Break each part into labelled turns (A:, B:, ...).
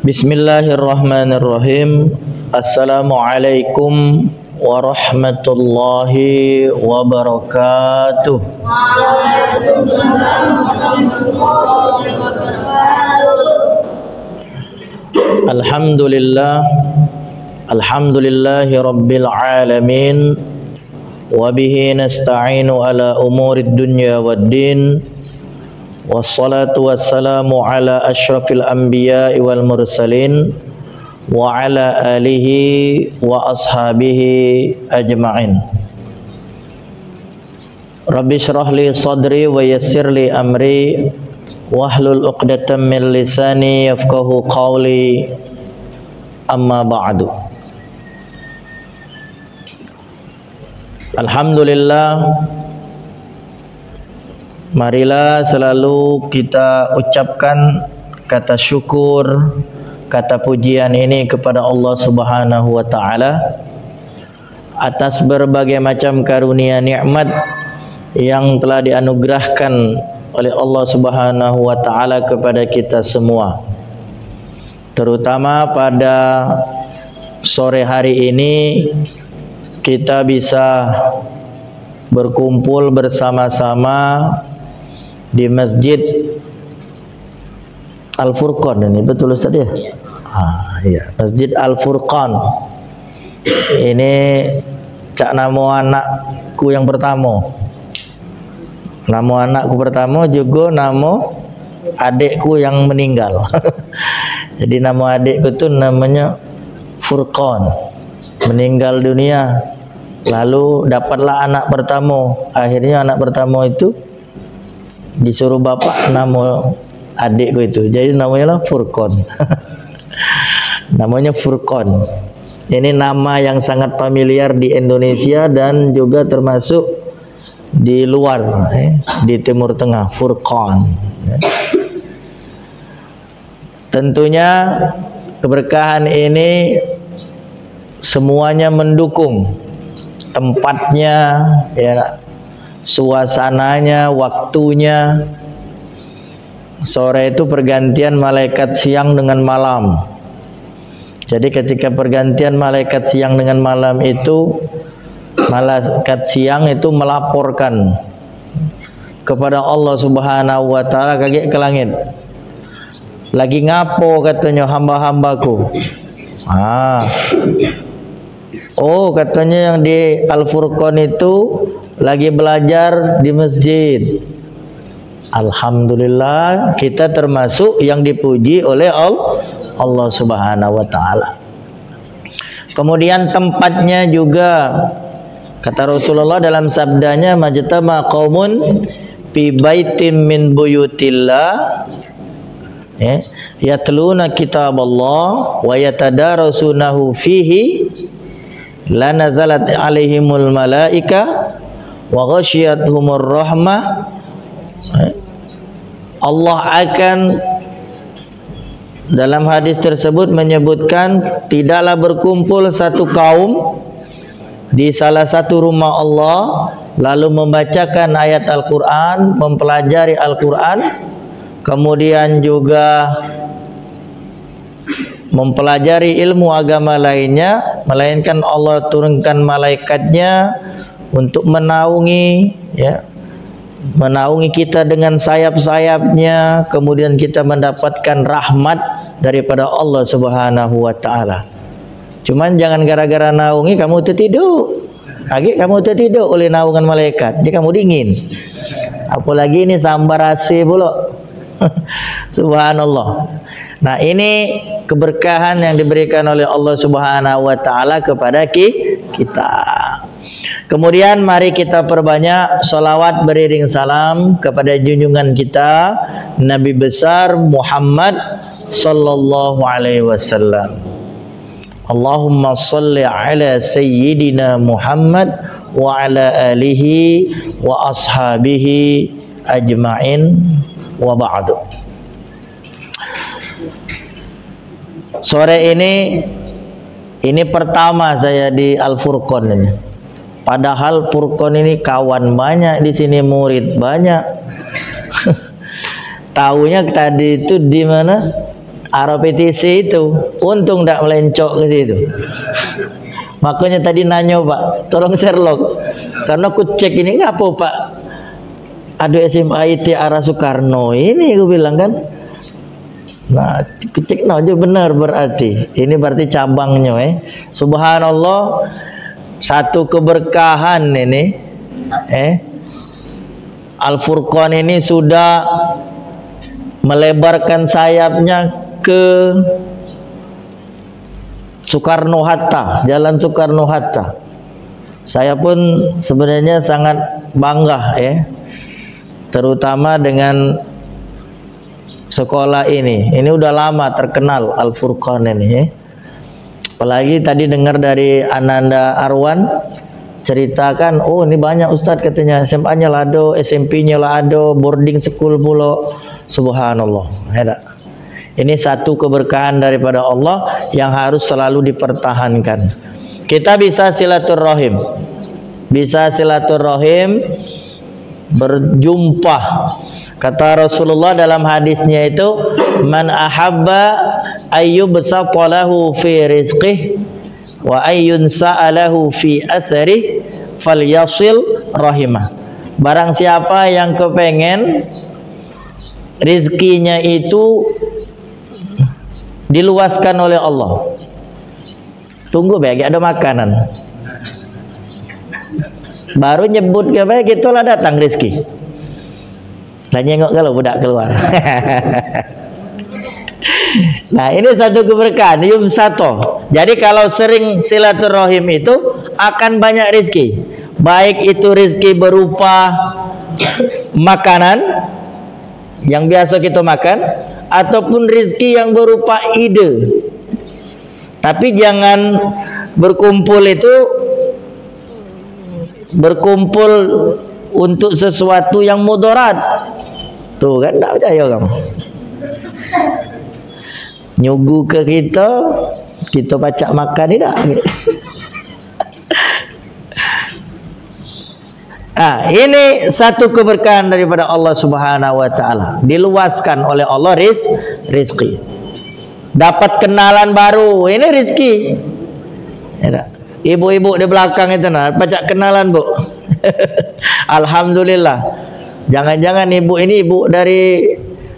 A: Bismillahirrahmanirrahim. Assalamualaikum warahmatullahi wabarakatuh. Alhamdulillah, alhamdulillahi rabbil alamin, wa bihi nasta'inu ala umurid dunya waddin, wassalatu wassalamu ala asyrafil anbiya'i wal mursalin wa ala alihi wa ashabihi ajma'in. Rabbi syrah li sadri wa yassir li amri wahlul uqdatam min lisani yafqahu qawli, amma ba'du. Alhamdulillah, marilah selalu kita ucapkan kata syukur, kata pujian ini kepada Allah Subhanahu wa taala atas berbagai macam karunia nikmat yang telah dianugerahkan oleh Allah Subhanahu wa taala kepada kita semua. Terutama pada sore hari ini kita bisa berkumpul bersama-sama di Masjid Al-Furqan. Ini betul Ustaz ya? Iya, Masjid Al-Furqan. Ini cak nama anakku yang pertama. Nama anakku pertama juga nama adikku yang meninggal. Jadi nama adikku itu namanya Furqan, meninggal dunia. Lalu dapatlah anak pertama. Akhirnya anak pertama itu disuruh bapak nama adikku itu. Jadi namanya lah Furqan. Namanya Furqan. Ini nama yang sangat familiar di Indonesia dan juga termasuk di luar, di Timur Tengah, Furqan. Tentunya keberkahan ini semuanya mendukung, tempatnya, ya, suasananya, waktunya. Sore itu pergantian malaikat siang dengan malam. Jadi ketika pergantian malaikat siang dengan malam itu, malaikat siang itu melaporkan kepada Allah Subhanahu wa taala kaget ke langit. Lagi ngapo katanya hamba-hambaku? Oh, katanya yang di Al-Furqan itu lagi belajar di masjid. Alhamdulillah, kita termasuk yang dipuji oleh Allah Subhanahu wa taala. Kemudian tempatnya juga, kata Rasulullah dalam sabdanya, majtama qaumun fi baitin min buyutillah yatluna kitaballah wa yatadarasunahu fihi la nazalat alaihimul malaika wa ghasyiyatuhumur rahmah. Allah akan dalam hadis tersebut menyebutkan tidaklah berkumpul satu kaum di salah satu rumah Allah lalu membacakan ayat Al-Quran, mempelajari Al-Quran, kemudian juga mempelajari ilmu agama lainnya, melainkan Allah turunkan malaikatnya untuk menaungi, ya, menaungi kita dengan sayap-sayapnya, kemudian kita mendapatkan rahmat daripada Allah Subhanahu wa taala. Cuman jangan gara-gara naungi kamu tertidur. Lagi kamu tertidur oleh naungan malaikat, jadi kamu dingin. Apalagi ini sambar AC pula. Subhanallah. Nah, ini keberkahan yang diberikan oleh Allah Subhanahu wa taala kepada kita. Kemudian mari kita perbanyak salawat beriring salam kepada junjungan kita Nabi besar Muhammad sallallahu alaihi wasallam. Allahumma salli ala sayyidina Muhammad wa ala alihi wa ashabihi ajma'in, wa ba'du. Sore ini pertama saya di Al-Furqan ini. Padahal Furqan ini kawan banyak di sini, murid banyak. Taunya tadi itu di mana? RPTC itu untung tidak melencok ke situ. Makanya tadi nanya Pak, tolong Sherlock, karena aku cek ini ngapa Pak, ada SMA IT arah Soekarno ini, aku bilang kan. Nah, cek aja benar berarti. Ini berarti cabangnya Subhanallah, satu keberkahan ini. Al-Furqan ini sudah melebarkan sayapnya ke Soekarno Hatta, Jalan Soekarno Hatta. Saya pun sebenarnya sangat bangga terutama dengan sekolah ini. Ini udah lama terkenal Al-Furqan ini Apalagi tadi dengar dari Ananda Arwan ceritakan, oh ini banyak Ustadz katanya, SMA-nya lado, SMP-nya lado, boarding school pula. Subhanallah. Ini satu keberkahan daripada Allah yang harus selalu dipertahankan. Kita bisa silaturahim, berjumpa. Kata Rasulullah dalam hadisnya itu, man ahabba ayyubsata lahu fi rizqih wa ayyun sa'alahu fi athari falyasil rahimah. Barang siapa yang kepengen rizkinya itu diluaskan oleh Allah, tunggu bagi ada makanan, baru nyebut ke baik itulah datang rizki. Lah nyengok kalau budak keluar. Nah ini satu keberkahan yumsato. Jadi kalau sering silaturahim itu akan banyak rizki, baik itu rizki berupa makanan yang biasa kita makan, ataupun rizki yang berupa ide. Tapi jangan berkumpul itu berkumpul untuk sesuatu yang mudarat. Tuh kan tak percaya kamu. Nyugu ke kita pacak makan ni tak. Ini satu keberkahan daripada Allah Subhanahu wa taala. Diluaskan oleh Allah rizki. Dapat kenalan baru, ini rizki. Ibu-ibu di belakang itu pacak kenalan, Bu. Alhamdulillah. Jangan-jangan ibu ini ibu dari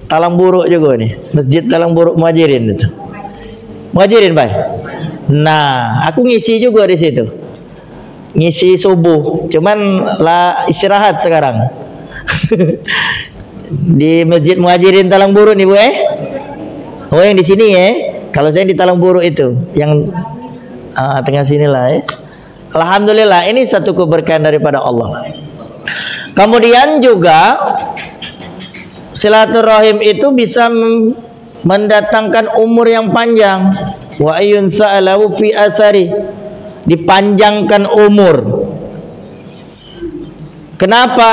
A: Talang Buruk juga nih, Masjid Talang Buruk Muhajirin itu. Muhajirin, Pak. Nah, aku ngisi juga di situ. Ngisi subuh, cuman lah istirahat sekarang. Di Masjid Muhajirin Talang Buruk nih, Bu Oh, yang di sini Kalau saya di Talang Buruk itu, yang tengah sinilah Alhamdulillah, ini satu keberkahan daripada Allah. Kemudian juga silaturahim itu bisa mendatangkan umur yang panjang. Wa ayyun sa'alahu fi athari, dipanjangkan umur. Kenapa?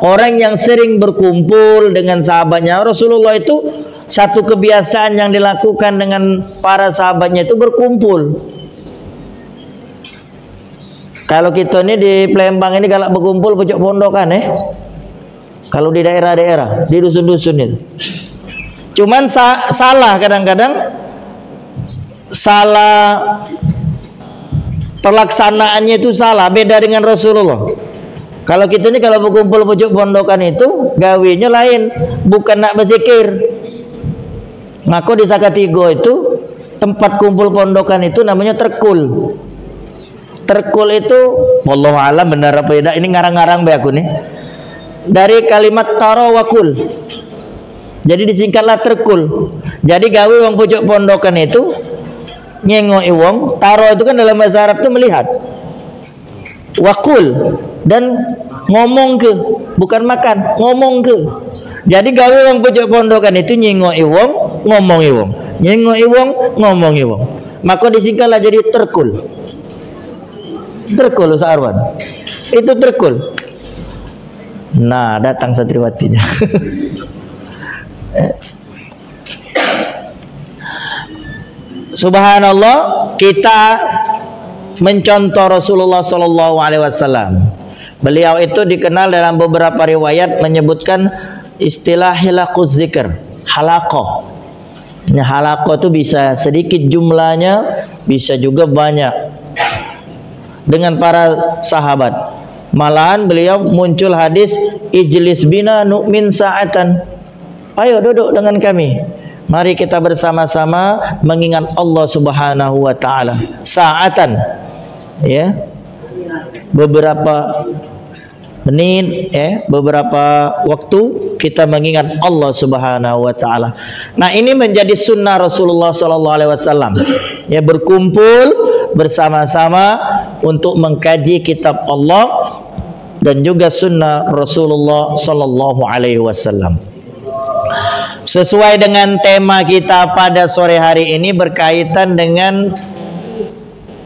A: Orang yang sering berkumpul dengan sahabatnya Rasulullah itu, satu kebiasaan yang dilakukan dengan para sahabatnya itu berkumpul. Kalau kita ini di Palembang ini kalau berkumpul pojok pondokan kalau di daerah-daerah, di dusun-dusun itu. Cuman salah kadang-kadang, salah pelaksanaannya itu salah, beda dengan Rasulullah. Kalau kita ini kalau berkumpul pojok pondokan itu gawinya lain, bukan nak berzikir. Maka di Sakatigo itu tempat kumpul pondokan itu namanya terkul. Terkul itu wallahu alam benar apa tidak, ini ngarang-ngarang be aku nih. Dari kalimat tarawakul. Jadi disingkatlah terkul. Jadi gawe wong pojok pondokan itu nyengoki wong, taro itu kan dalam bahasa Arab itu melihat. Wakul dan ngomong ke, bukan makan, ngomong ke. Jadi gawe wong pojok pondokan itu nyengoki wong, ngomongi wong. Nyengoki wong, ngomongi wong. Maka disingkatlah jadi terkul. Terkul Ustaz Arwan. Itu terkul. Nah, datang santriwatinya. Subhanallah, kita mencontoh Rasulullah sallallahu alaihi wasallam. Beliau itu dikenal dalam beberapa riwayat menyebutkan istilah hilaquz zikr, halaqah. Nah, halaqah itu bisa sedikit jumlahnya, bisa juga banyak. Dengan para sahabat, malahan beliau muncul hadis ijlis bina nu'min sa'atan. Ayo duduk dengan kami, mari kita bersama-sama mengingat Allah Subhanahu wa taala. Sa'atan, ya, beberapa menit, beberapa waktu kita mengingat Allah Subhanahu wa taala. Nah, ini menjadi sunnah Rasulullah sallallahu alaihi wasallam. Ya, berkumpul bersama-sama untuk mengkaji kitab Allah dan juga sunnah Rasulullah sallallahu alaihi wasallam. Sesuai dengan tema kita pada sore hari ini berkaitan dengan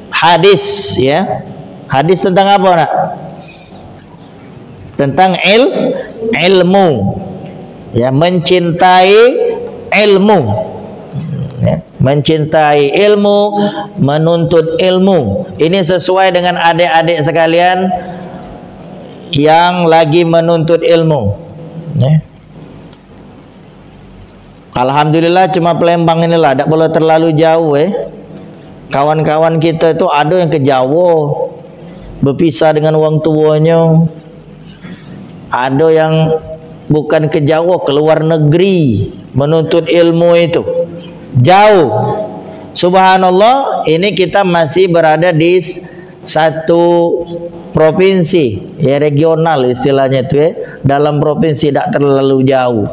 A: hadis, ya. Hadis tentang apa, Nak? Tentang ilmu, ya, mencintai ilmu, ya, mencintai ilmu, menuntut ilmu. Ini sesuai dengan adik-adik sekalian yang lagi menuntut ilmu, ya. Alhamdulillah cuma Palembang inilah, tidak boleh terlalu jauh, kawan-kawan kita itu ada yang ke Jawa, berpisah dengan orang tuanya. Ada yang bukan ke Jawa, ke luar negeri menuntut ilmu itu jauh. Subhanallah, ini kita masih berada di satu provinsi, ya, regional istilahnya itu, ya, dalam provinsi, tidak terlalu jauh.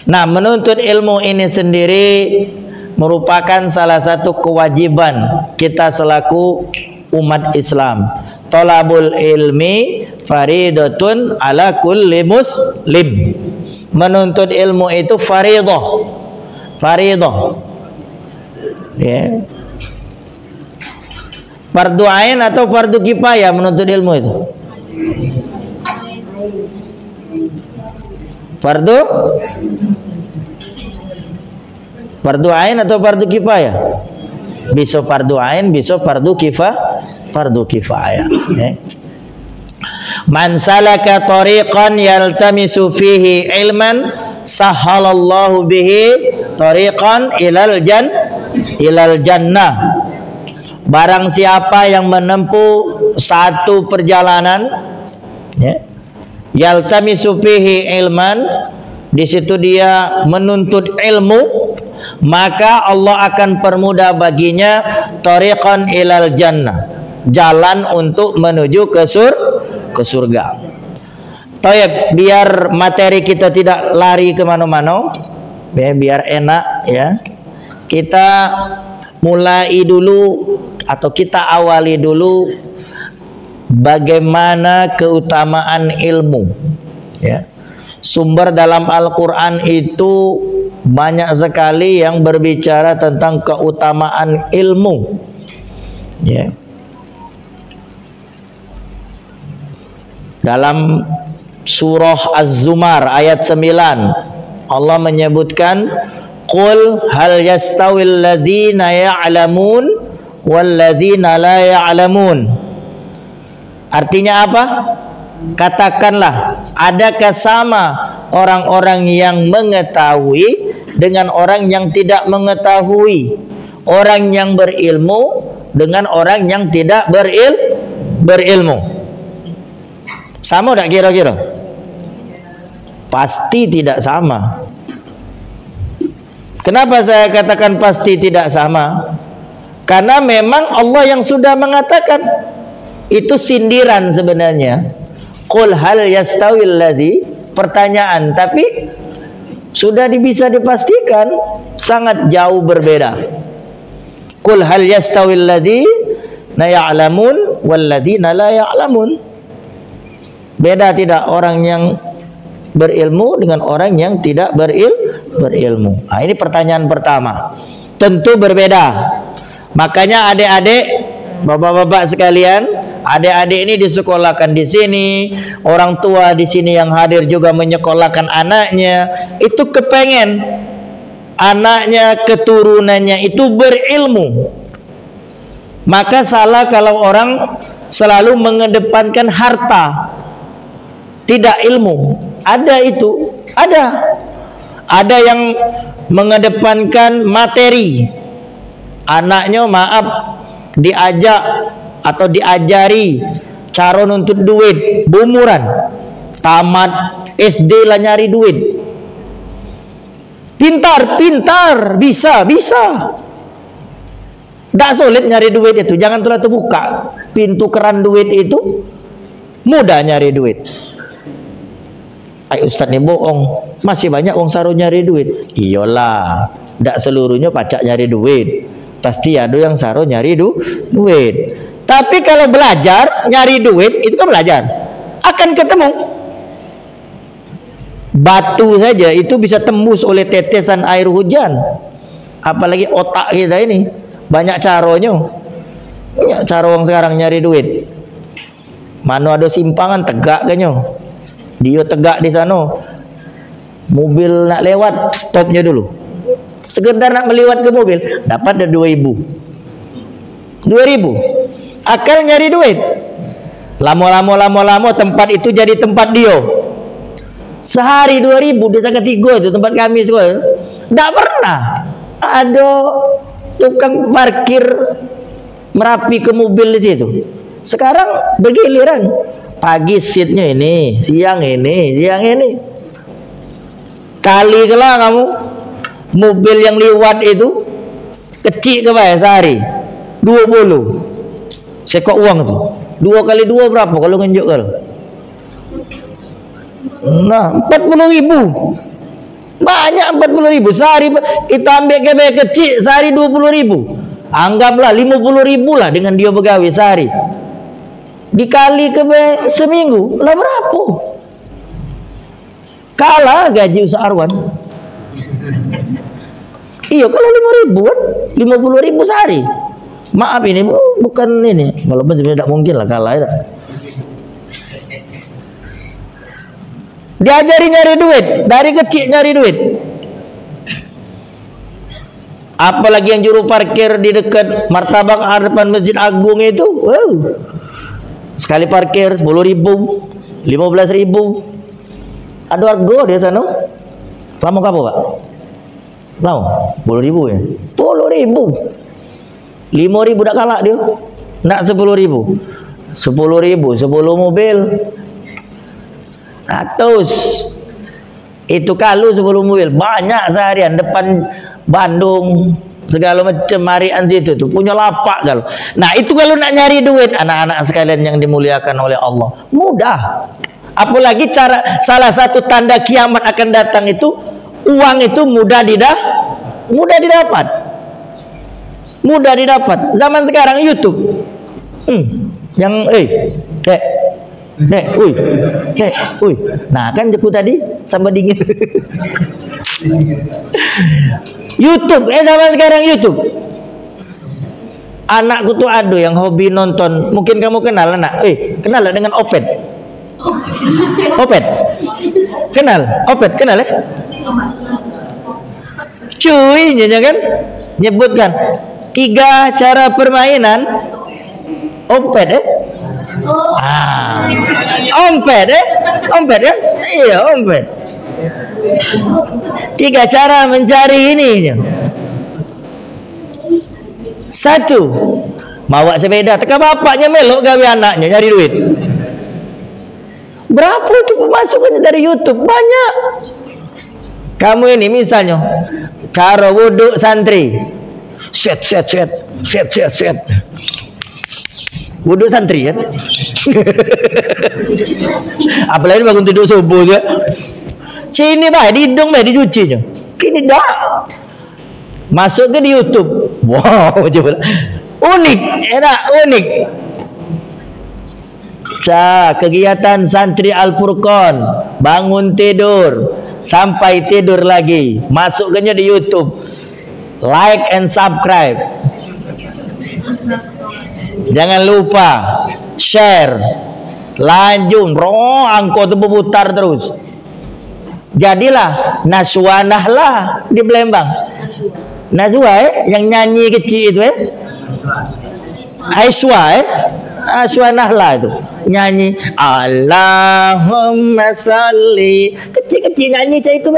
A: Nah, menuntut ilmu ini sendiri merupakan salah satu kewajiban kita selaku umat Islam. Thalabul ilmi faridatun ala kulli muslim. Menuntut ilmu itu faridah. Faridah. Ya. Fardu ain atau fardu kifayah menuntut ilmu itu? Fardu ain atau fardu kifayah? Bisa fardu ain, bisa fardu kifayah. Man salaka tariqan yaltamisu fihi ilman sahhalallahu bihi tariqan ilal jannah. Barang siapa yang menempuh satu perjalanan, ya, yaltamisu fihi ilman, di situ dia menuntut ilmu, maka Allah akan permudah baginya tariqan ilal jannah, jalan untuk menuju ke surga. Tayyib, biar materi kita tidak lari kemana-mana, ya, biar enak, ya, kita mulai dulu atau kita awali dulu bagaimana keutamaan ilmu, ya. Sumber dalam Al-Quran itu banyak sekali yang berbicara tentang keutamaan ilmu, ya. Dalam surah Az-Zumar ayat 9 Allah menyebutkan qul hal yastawil ladzina ya'lamun wal ladzina la ya'lamun. Artinya apa? Katakanlah, adakah sama orang-orang yang mengetahui dengan orang yang tidak mengetahui, orang yang berilmu dengan orang yang tidak berilmu? Sama tak kira-kira? Pasti tidak sama. Kenapa saya katakan pasti tidak sama? Karena memang Allah yang sudah mengatakan. Itu sindiran sebenarnya. Qul hal yastawil ladzi, pertanyaan, tapi sudah bisa dipastikan sangat jauh berbeda. Qul hal yastawil ladzina ya'lamun wal ladzina la ya'lamun. Beda tidak orang yang berilmu dengan orang yang tidak berilmu? Nah, ini pertanyaan pertama. Tentu berbeda. Makanya adik-adik, bapak-bapak sekalian, adik-adik ini disekolahkan di sini, orang tua di sini yang hadir juga menyekolahkan anaknya, itu kepengen anaknya, keturunannya itu berilmu. Maka salah kalau orang selalu mengedepankan harta, tidak ilmu. Ada itu, ada yang mengedepankan materi. Anaknya maaf diajak atau diajari cara nuntut duit, bumuran. Tamat SD lah nyari duit. Pintar, bisa. Tak sulit nyari duit itu. Jangan tulah terbuka pintu keran duit itu, mudah nyari duit. Ay Ustaz ni bohong, masih banyak orang saru nyari duit. Iyalah, tak seluruhnya pacak nyari duit. Pasti ada yang saru nyari duit. Tapi kalau belajar nyari duit, itu kan belajar, akan ketemu. Batu saja itu bisa tembus oleh tetesan air hujan. Apalagi otak kita ini, banyak caranya. Banyak cara orang sekarang nyari duit. Mana ada simpangan tegak kayaknya. Dia tegak di sana, mobil nak lewat, stopnya dulu. Sekedar nak melewat ke mobil, dapat ada 2.000. Akal nyari duit. Lama tempat itu jadi tempat dia. Sehari 2.000 desa ketiga itu tempat kami sekolah. Tak pernah ada tukang parkir merapi ke mobil di situ. Sekarang bergiliran. Pagi seatnya ini, siang ini. Kali kelah kamu mobil yang lewat itu kecil ke bayar sehari 20. Sekok uang tu 2 kali 2 berapa kalau ngenjuk kalau? Nah 40.000. Banyak 40.000 sehari. Kita ambil kebaya kecil sehari 20.000. Anggaplah 50.000 lah dengan dia begawe sehari. Dikali ke seminggu lah berapa? Kalah gaji usaha Arwan. Iya kalau 5.000 kan, 50.000 sehari. Maaf ini bukan ini, walaupun sebenarnya tidak mungkin lah kalah ya. Diajari nyari duit, dari kecil nyari duit. Apalagi yang juru parkir di dekat martabak hadapan Masjid Agung itu, wow. Sekali parkir 10.000, 15.000. Ada harga di sana. Lama kamu Pak? Lama? 10.000 ya? 10.000. 5.000 tak kalah dia. Nak 10.000. 10.000, 10 mobil. 100. Itu kalau 10 mobil. Banyak seharian depan Bandung. Segala macam marian situ tu punya lapak kalau. Nah itu kalau nak nyari duit anak-anak sekalian yang dimuliakan oleh Allah, mudah. Apalagi cara salah satu tanda kiamat akan datang itu uang itu mudah didapat. Zaman sekarang YouTube. Nah kan jeku tadi sama dingin. YouTube, zaman sekarang YouTube. Anakku tuh ada yang hobi nonton. Mungkin kamu kenal anak. Kenal dengan Opet. Kenal ya? Cuy, kan? Nyebutkan 3 cara permainan Opet Ompet kan? Iya, Ompet. 3 cara mencari ini. 1, bawa sepeda, teka bapaknya melok gawe anaknya nyari duit. Berapa itu pemasukannya dari YouTube? Banyak. Kamu ini misalnya cara wuduk santri. Set. Wuduk santri kan? Apalagi bangun tidur subuh ya. Sini bah, di hidung bah dicucinya. Kini dah. Masuk ke di YouTube. Wow, coba. Unik. Kegiatan santri Al-Furqan, bangun tidur sampai tidur lagi. Masukkannya di YouTube. Like and subscribe. Jangan lupa share. Lanjut, angkot itu berputar terus. Jadilah Naswanah lah di Palembang. Najwa yang nyanyi kecil itu Aiswa Aswanah lah itu nyanyi Allahumma salli, kecil-kecil nyanyi cah itu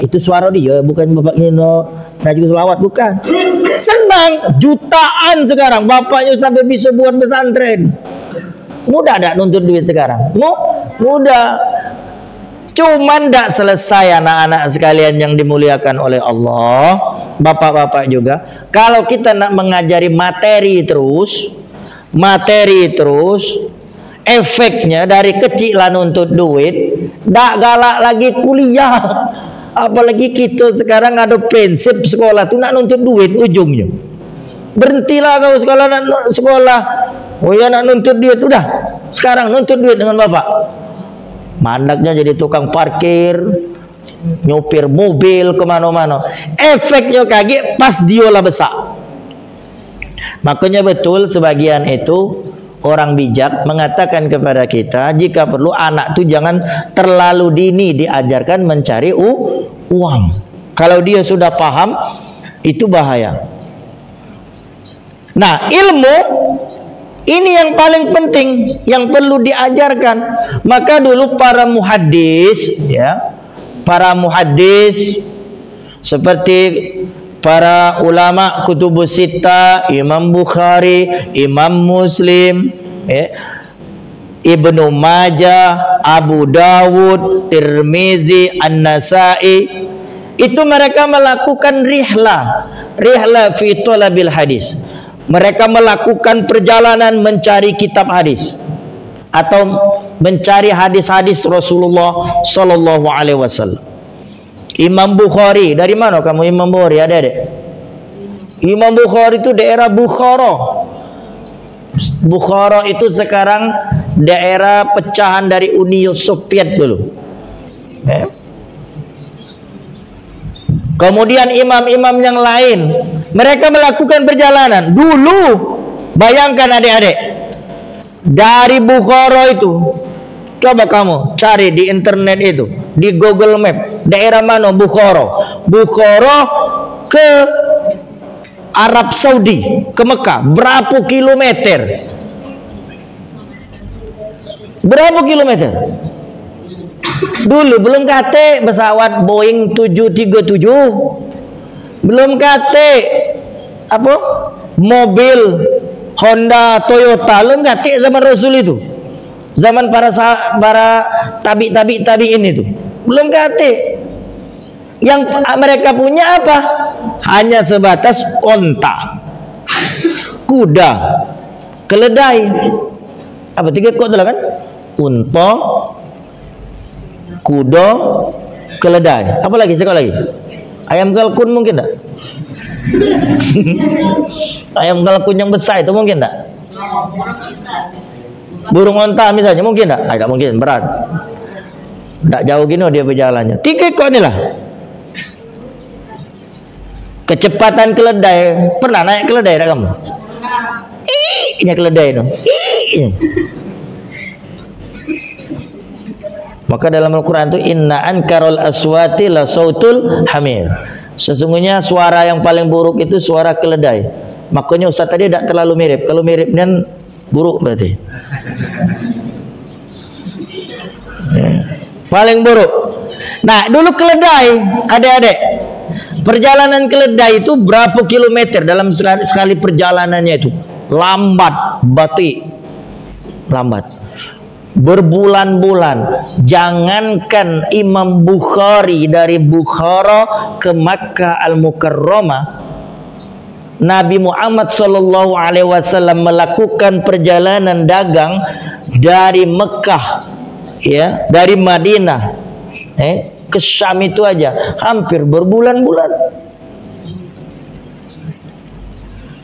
A: itu suara dia, bukan bapak Nino Najib selawat, bukan. Senang, jutaan sekarang bapaknya sampai bisa buat pesantren. Mudah tak nuntut duit sekarang? Mudah. Cuman tak selesai terus sekalian yang dimuliakan oleh Allah, bapak-bapak juga. Kalau kita nak mengajari materi terus, efeknya dari kecil lah nuntut duit, tak galak lagi kuliah. Apalagi kita sekarang ada prinsip sekolah tu nak nuntut duit ujungnya. Berhentilah kau sekolah. Oh ya nak nuntut duit, udah. Sekarang nuntut duit dengan bapak. Mandaknya jadi tukang parkir, nyopir mobil kemana-mana. Efeknya kaget pas diolah besar. Makanya betul sebagian itu orang bijak mengatakan kepada kita, jika perlu anak itu jangan terlalu dini diajarkan mencari uang. Kalau dia sudah paham, itu bahaya. Nah, ilmu ini yang paling penting, yang perlu diajarkan. Maka dulu para muhaddis, seperti para ulama kutubus sittah, Imam Bukhari, Imam Muslim, Ibnu Majah, Abu Dawud, Tirmizi, An-Nasai, itu mereka melakukan rihlah fi talabil hadis. Mereka melakukan perjalanan mencari kitab hadis atau mencari hadis-hadis Rasulullah sallallahu alaihi wasallam. Imam Bukhari, dari mana kamu Imam Bukhari? Adik-adik, Imam Bukhari itu daerah Bukhara. Bukhara itu sekarang daerah pecahan dari Uni Soviet dulu. Kemudian imam-imam yang lain, mereka melakukan perjalanan. Dulu, bayangkan adik-adik, dari Bukhara itu, coba kamu cari di internet itu, di Google Map, daerah mana Bukhara? Bukhara ke Arab Saudi, ke Mekah, berapa kilometer? Berapa kilometer? Dulu belum kate pesawat Boeing 737, belum kate apa mobil Honda Toyota, belum kate zaman Rasul itu, zaman para tabi'in itu, belum kate. Yang mereka punya apa? Hanya sebatas onta, kuda, keledai, apa tiga kok itulah kan? Unta, kuda, keledai. Apa lagi? Sekali lagi. Ayam kalkun mungkin tak? Ayam kalkun yang besar itu mungkin tak? Burung onta misalnya mungkin tak? Tidak mungkin, berat. Tak jauh gini dia berjalannya. Tiga ekor ni lah. Kecepatan keledai. Pernah naik keledai tak kamu? Ini keledai itu. Maka dalam Al-Quran itu inna ankarul aswati la sautul hamir. Sesungguhnya suara yang paling buruk itu suara keledai. Makanya Ustaz tadi tidak terlalu mirip. Kalau miripnya buruk berarti. Paling buruk. Nah, dulu keledai, adik-adik, perjalanan keledai itu berapa kilometer dalam sekali perjalanannya itu? Lambat, lambat. Berbulan-bulan. Jangankan Imam Bukhari dari Bukhara ke Makkah Al-Mukarramah, Nabi Muhammad sallallahu alaihi wasallam melakukan perjalanan dagang dari Mekah, dari Madinah, ke Syam itu aja hampir berbulan-bulan.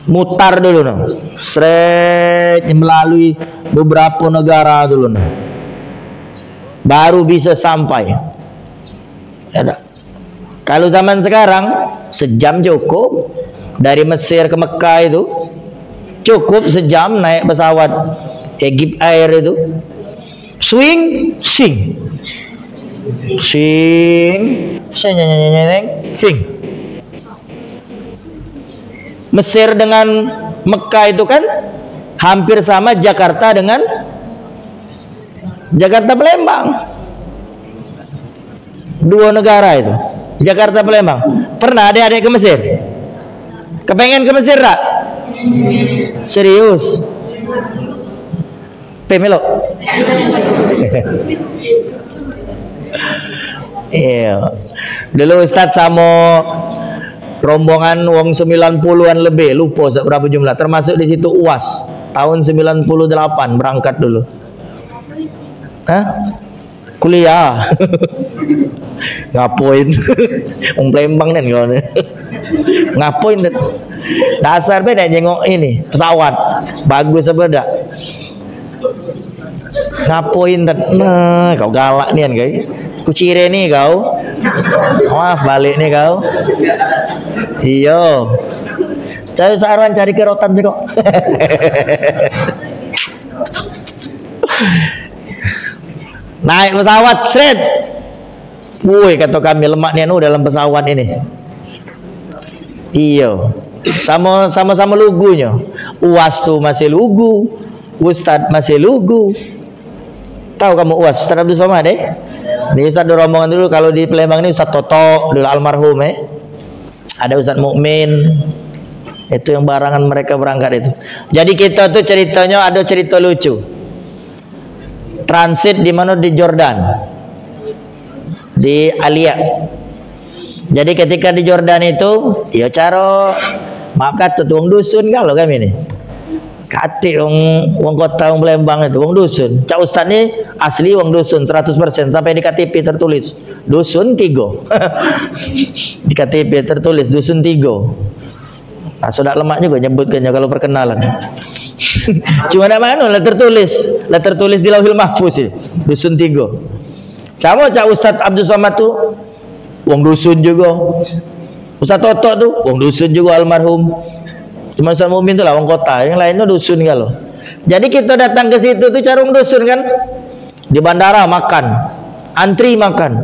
A: Mutar dulu seret melalui beberapa negara dulu baru bisa sampai. Kalau zaman sekarang sejam cukup. Dari Mesir ke Mekah itu cukup sejam naik pesawat Egypt Air itu. Swing Mesir dengan Mekah itu kan hampir sama Jakarta dengan Jakarta Palembang. Dua negara itu. Jakarta Palembang. Pernah adik-adik ke Mesir? Kepengen ke Mesir tak? Serius? Pemelo. Iya. Dulu Ustadz sama rombongan wong 90-an lebih, lupa berapa jumlah, termasuk di situ UAS tahun 98 berangkat dulu. Hah? Kuliah. Ngapain? Wong Palembang nih kalau ngapain? Dasar beda jengok ini pesawat bagus apa dak? Ngapain? Nah, kau galak nih kan guys. Kucire nih kau. Awas balik nih kau. Iyo. Cari saran cari kerotan sih kok. Naik pesawat, seret. Woi kata kami lemaknya dalam pesawat ini. Iyo. Sama-sama lugunya. UAS tuh masih lugu, Ustadz masih lugu. Tahu kamu UAS? Ustadz Abdul Somad deh. Ini Ustadz rombongan dulu kalau di Palembang ini Ustadz Toto dulu almarhum Ada Ustadz Mukmin. Itu yang barangan mereka berangkat itu. Jadi kita tuh ceritanya ada cerita lucu. Transit di mana di Jordan. Di Alia. Jadi ketika di Jordan itu, ya cara maka tuh wong dusun kalau kami ini. Kati wong kota wong Palembang itu wong dusun. Cak Ustaz ini asli wong dusun 100% sampai di KTP tertulis dusun 3. Di KTP tertulis dusun 3. Nah, sudah lemak juga nyebutkannya kalau perkenalan. Cuma mana lah tertulis di Lauhil Mahfuz sih, dusun 3. Sama Cak Ustaz Abdul Somad tuh wong dusun juga. Ustaz Toto tuh wong dusun juga almarhum. Cuma Ustaz Mumin itu lah wong kota, yang lainnya dusun kalau. Jadi kita datang ke situ tuh carung dusun kan. Di bandara makan, antri makan.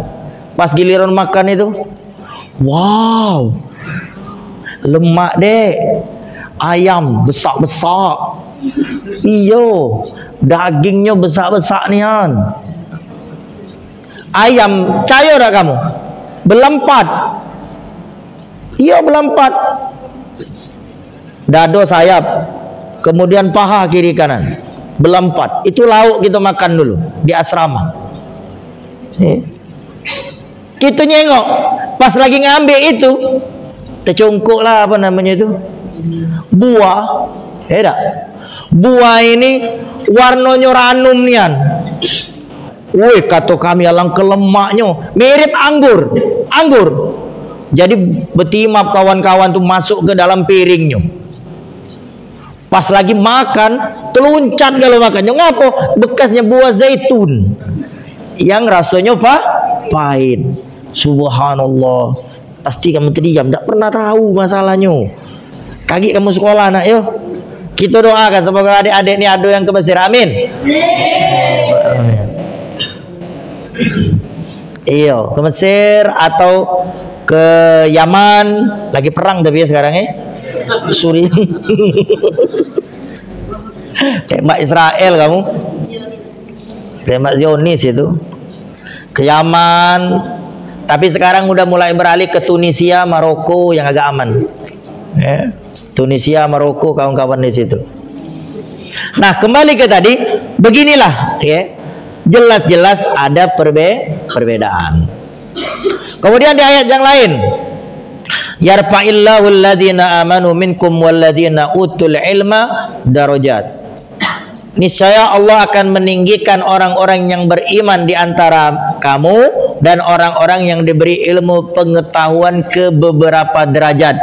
A: Pas giliran makan itu, wow, lemak deh, ayam besar-besar. Iyo, dagingnya besar-besar nian. Ayam cair dah kamu, belempat. Iya belempat. Dado sayap, kemudian paha kiri kanan, belempat. Itu lauk kita makan dulu di asrama. Kita nyengok, pas lagi ngambil itu, tercungkuk lah apa namanya itu, buah. Buah ini warnanya ranum nian. Woi kata kami alang kelemaknya mirip anggur. Jadi betimap kawan-kawan tuh masuk ke dalam piringnya. Pas lagi makan, teluncat kalau makannya. Ngapo? Bekasnya buah zaitun yang rasanya pahit. Subhanallah. Pasti kamu terdiam, tidak pernah tahu masalahnya. Kaki kamu sekolah anak yo. Kita doakan semoga adik-adik ini ada yang ke Mesir. Amin. Iya, ke Mesir atau ke Yaman. Lagi perang tapi ya sekarang Suriah. Tembak Israel kamu. Tembak Zionis itu. Ke Yaman. Tapi sekarang udah mulai beralih ke Tunisia, Maroko yang agak aman. Tunisia, Maroko, kawan-kawan di situ. Nah, kembali ke tadi, beginilah jelas-jelas ada perbedaan. Kemudian di ayat yang lain, yarfa'illahu alladhina amanu minkum walladhina utul ilma darajat. Niscaya Allah akan meninggikan orang-orang yang beriman di antara kamu dan orang-orang yang diberi ilmu pengetahuan ke beberapa derajat.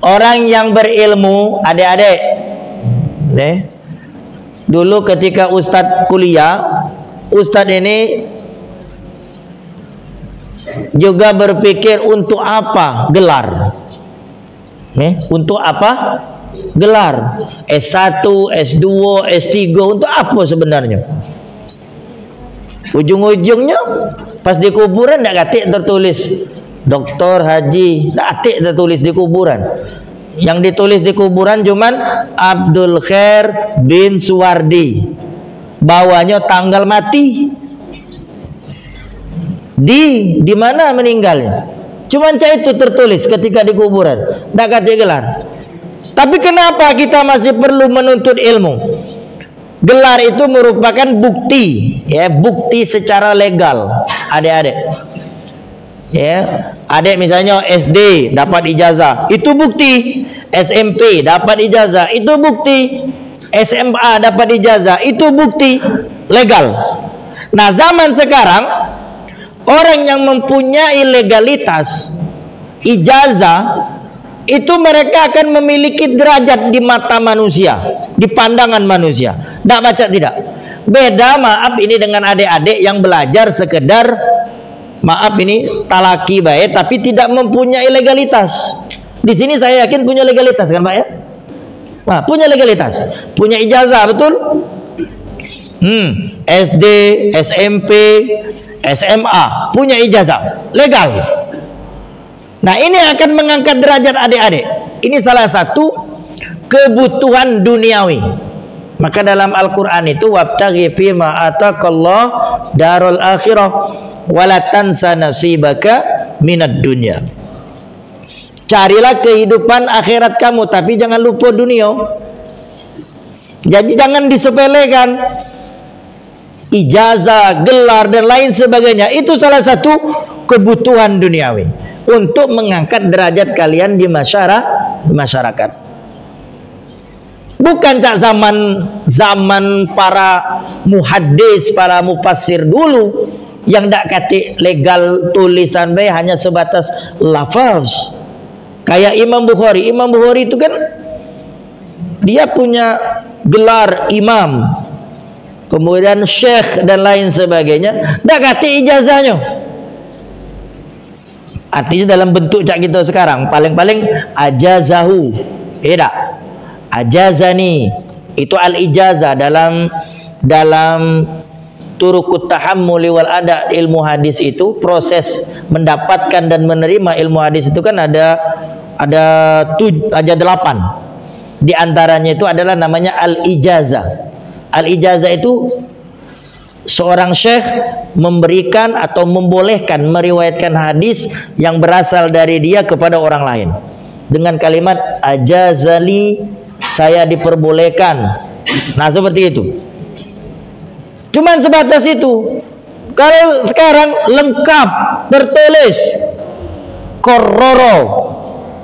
A: Orang yang berilmu, adik-adik, dulu ketika Ustadz kuliah, Ustadz ini juga berpikir untuk apa gelar? Untuk apa gelar? S1, S2, S3 untuk apa sebenarnya? Ujung-ujungnya pas di kuburan tidak katik tertulis Doktor Haji, tidak katik tertulis di kuburan. Yang ditulis di kuburan cuman Abdul Khair bin Suwardi. Bawahnya tanggal mati. Di mana meninggalnya. Cuman itu tertulis ketika di kuburan, ndak kate gelar. Tapi kenapa kita masih perlu menuntut ilmu? Gelar itu merupakan bukti, ya, bukti secara legal, adik-adik. Ya, adik misalnya SD dapat ijazah, itu bukti. SMP dapat ijazah, itu bukti. SMA dapat ijazah, itu bukti legal. Nah, zaman sekarang orang yang mempunyai legalitas ijazah itu mereka akan memiliki derajat di mata manusia, di pandangan manusia. Tidak baca tidak. Beda, maaf, ini dengan adik-adik yang belajar sekedar, maaf ini talaki baik, tapi tidak mempunyai legalitas. Di sini saya yakin punya legalitas kan Pak ya? Nah, punya legalitas, punya ijazah, betul? SD, SMP, SMA, punya ijazah, legal. Nah, ini akan mengangkat derajat adik-adik. Ini salah satu kebutuhan duniawi. Maka dalam Al-Quran itu, wabtaghi fima ataqallah darul akhirah wala tansa nasibaka minad dunya. Carilah kehidupan akhirat kamu, tapi jangan lupa dunia. Jadi jangan disepelekan. Ijazah, gelar, dan lain sebagainya, itu salah satu kebutuhan duniawi untuk mengangkat derajat kalian di masyarakat. Bukan cak zaman para muhaddis, para mufassir dulu yang ndak kate legal tulisan bae, hanya sebatas lafaz. Kayak Imam Bukhari. Imam Bukhari itu kan dia punya gelar imam, kemudian syekh dan lain sebagainya, ndak kate ijazahnya. Artinya dalam bentuk cak kita sekarang paling-paling ajazahu, tidak ajazani, itu al ijazah. Dalam turukut tahammuli wal ada, ilmu hadis itu proses mendapatkan dan menerima ilmu hadis itu kan ada 8. Di antaranya itu adalah namanya al ijazah. Al ijazah itu seorang syekh memberikan atau membolehkan meriwayatkan hadis yang berasal dari dia kepada orang lain dengan kalimat ajazali, saya diperbolehkan. Nah, seperti itu. Cuman sebatas itu. Kalau sekarang lengkap tertulis kororo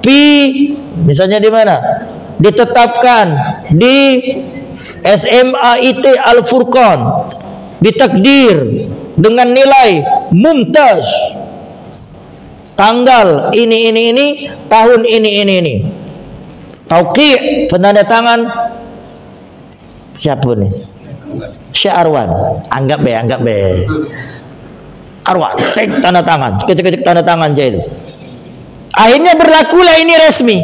A: pi, misalnya di mana? Ditetapkan di SMA IT Al-Furqan, ditakdir dengan nilai mumtaz, tanggal ini, tahun ini. Tauqi', penanda tangan siapa nih? Syekh Arwan. Anggap be. Arwan, tek tanda tangan, ketik tanda tangan aja itu. Akhirnya berlakulah ini resmi.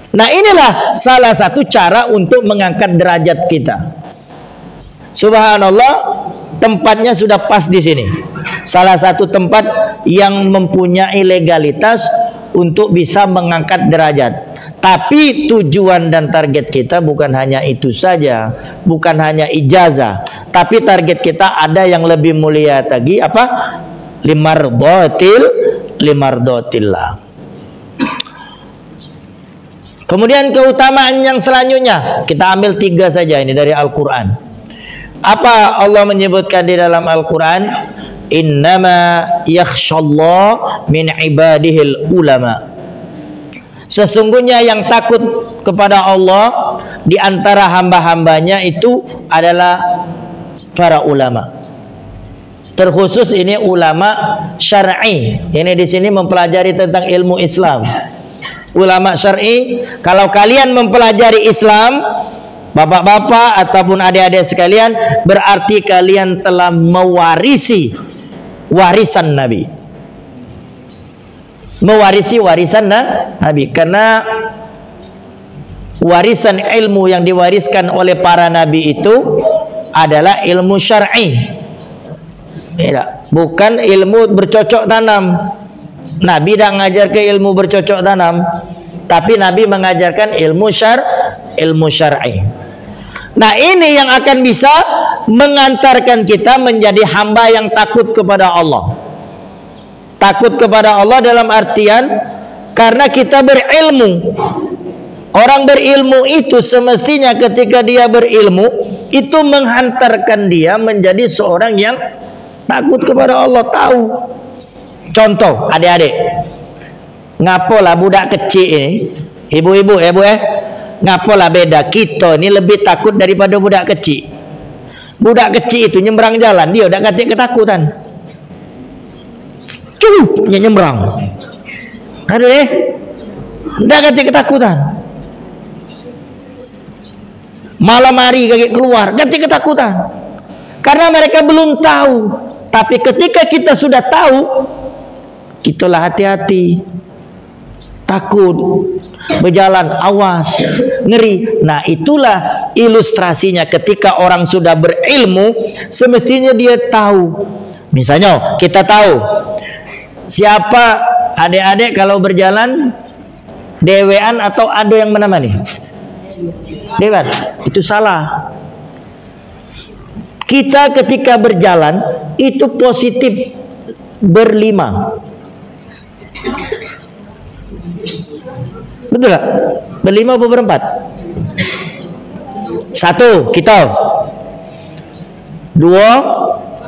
A: Nah, inilah salah satu cara untuk mengangkat derajat kita. Subhanallah, tempatnya sudah pas di sini. Salah satu tempat yang mempunyai legalitas untuk bisa mengangkat derajat. Tapi tujuan dan target kita bukan hanya itu saja, bukan hanya ijazah, tapi target kita ada yang lebih mulia lagi, apa? Limardotillah. Kemudian keutamaan yang selanjutnya, kita ambil 3 saja ini dari Al-Quran. Apa Allah menyebutkan di dalam Al-Quran? Innama yakhshallah min ibadihil ulama. Sesungguhnya yang takut kepada Allah di antara hamba-hambanya itu adalah para ulama. Terkhusus ini ulama syar'i. Ini di sini mempelajari tentang ilmu Islam. Ulama syar'i, kalau kalian mempelajari Islam, bapak-bapak ataupun adik-adik sekalian, berarti kalian telah mewarisi warisan Nabi. Mewarisi warisan Nabi, karena warisan ilmu yang diwariskan oleh para nabi itu adalah ilmu syar'i, bukan ilmu bercocok tanam. Nabi tidak mengajar ke ilmu bercocok tanam, tapi Nabi mengajarkan ilmu syar'i. Nah, ini yang akan bisa mengantarkan kita menjadi hamba yang takut kepada Allah. Takut kepada Allah dalam artian karena kita berilmu. Orang berilmu itu semestinya ketika dia berilmu itu menghantarkan dia menjadi seorang yang takut kepada Allah. Tahu. Contoh, adik-adik, ngapolah budak kecil ini, ibu-ibu, ngapolah beda kita ini lebih takut daripada budak kecil. Budak kecil itu nyebrang jalan, dia udah kata ketakutan. Dia nyebrang. Aduh udah kata ketakutan. Malam hari kaki keluar, kata ketakutan. Karena mereka belum tahu. Tapi ketika kita sudah tahu, kitalah hati-hati. Takut, berjalan awas, ngeri. Nah, itulah ilustrasinya ketika orang sudah berilmu, semestinya dia tahu. Misalnya kita tahu siapa adik-adik kalau berjalan dewean atau ada yang menemani? Dewan. Itu salah. Kita ketika berjalan itu positif berlima. Betul gak? Berlima atau berempat? Satu, kita. Dua,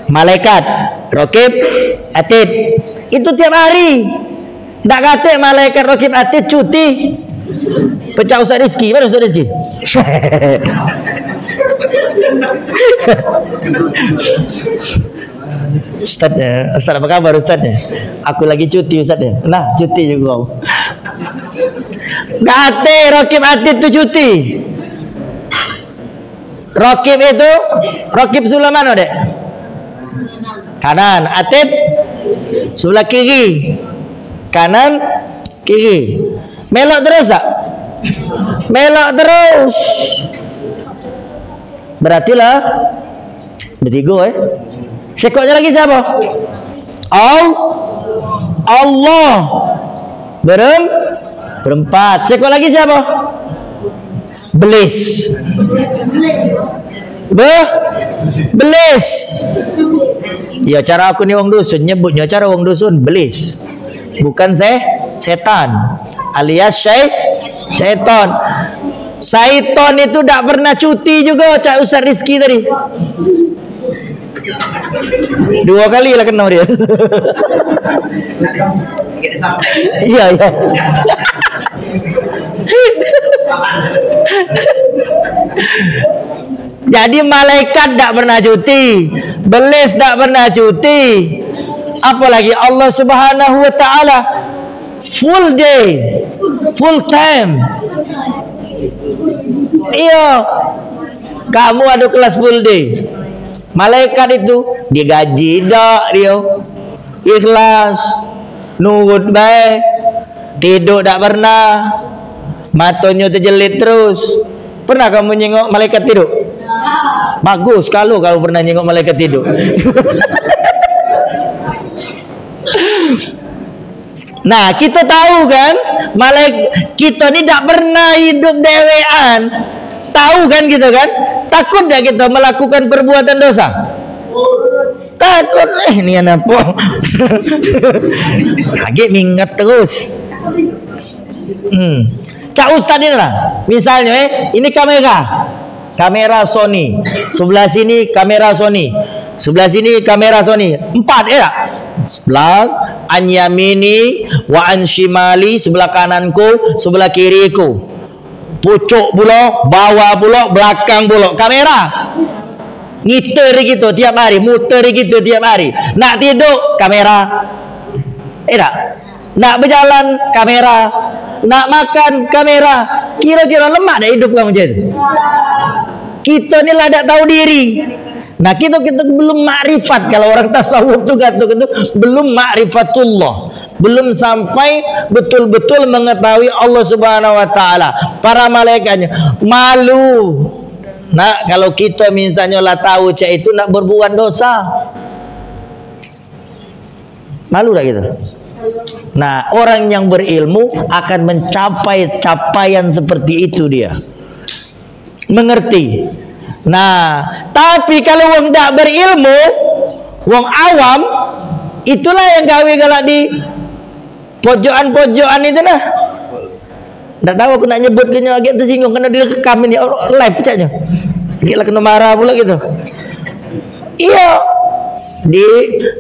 A: malaikat, rokib, atid. Itu tiap hari. Tak kata malaikat, rokib, atid cuti. Pecah Ustaz Rizki. Mana Ustaz Rizki? Ustaznya, Ustaz apa kabar Ustaznya? Aku lagi cuti Ustaznya. Nah, cuti juga. Kata rokib atid itu cuti. Rokib itu, rokib sebelah mana dek? Kanan, atid sebelah kiri. Kanan, kiri. Melok terus tak? Melok terus. Berarti lah bertiga sekoknya lagi siapa? Allah. Berempat. Sekok lagi siapa? Belis. Belis. Ya, cara aku ni wong dusun nyebutnya cara wong dusun belis. Bukan setan alias syaitan. Syaitan itu tak pernah cuti juga, Cak Ustaz Rizki tadi. 2 kali lah kena dia. Iya. Jadi malaikat tak pernah cuti, belis tak pernah cuti. Apalagi Allah Subhanahu wa taala full day, full time. Iya. Kamu ada kelas full day. Malaikat itu digaji dak dia. Ikhlas, nurut baik, tidur tak pernah, matanya terjelit terus. Pernah kamu nyengok malaikat tidur? Bagus kalau kamu pernah nyengok malaikat tidur. Nah, kita tahu kan, malaikat kita ni tak pernah hidup dewean. Tahu kan kita kan? Takut tak kita melakukan perbuatan dosa? Takut. Ni apa? Lagi mingat terus. Cak Ustaz ni lah. Misalnya ini kamera Sony. Sebelah sini kamera Sony. Sebelah sini kamera Sony. 4 tak? Sebelah an yamini wa an shimali, sebelah kananku, sebelah kiriku. Pucuk pula, bawah pula, belakang pula. Kamera. Ngiter gitu tiap hari, muter gitu tiap hari. Nak tidur kamera. Tak? Nak berjalan kamera. Nak makan kamera. Kira-kira lemak dah hidup kamu jadi. Kita ni lah tak tahu diri. Nah, kita belum makrifat. Kalau orang tasawuf tu kata itu belum makrifatullah, belum sampai betul-betul mengetahui Allah Subhanahu wa taala. Para malaikatnya malu. Nah, kalau kita misalnya lah tahu cak itu nak berbuat dosa, malu tak kita? Nah, orang yang berilmu akan mencapai capaian seperti itu dia. Mengerti. Nah, tapi kalau wong dak berilmu, wong awam, itulah yang gawe galak di pojokan-pojokan itu nah. Nggak tahu aku nak nyebut dia agak tersinggung karena dia rekam ini live caknya. Dia kena marah pula gitu. Iya.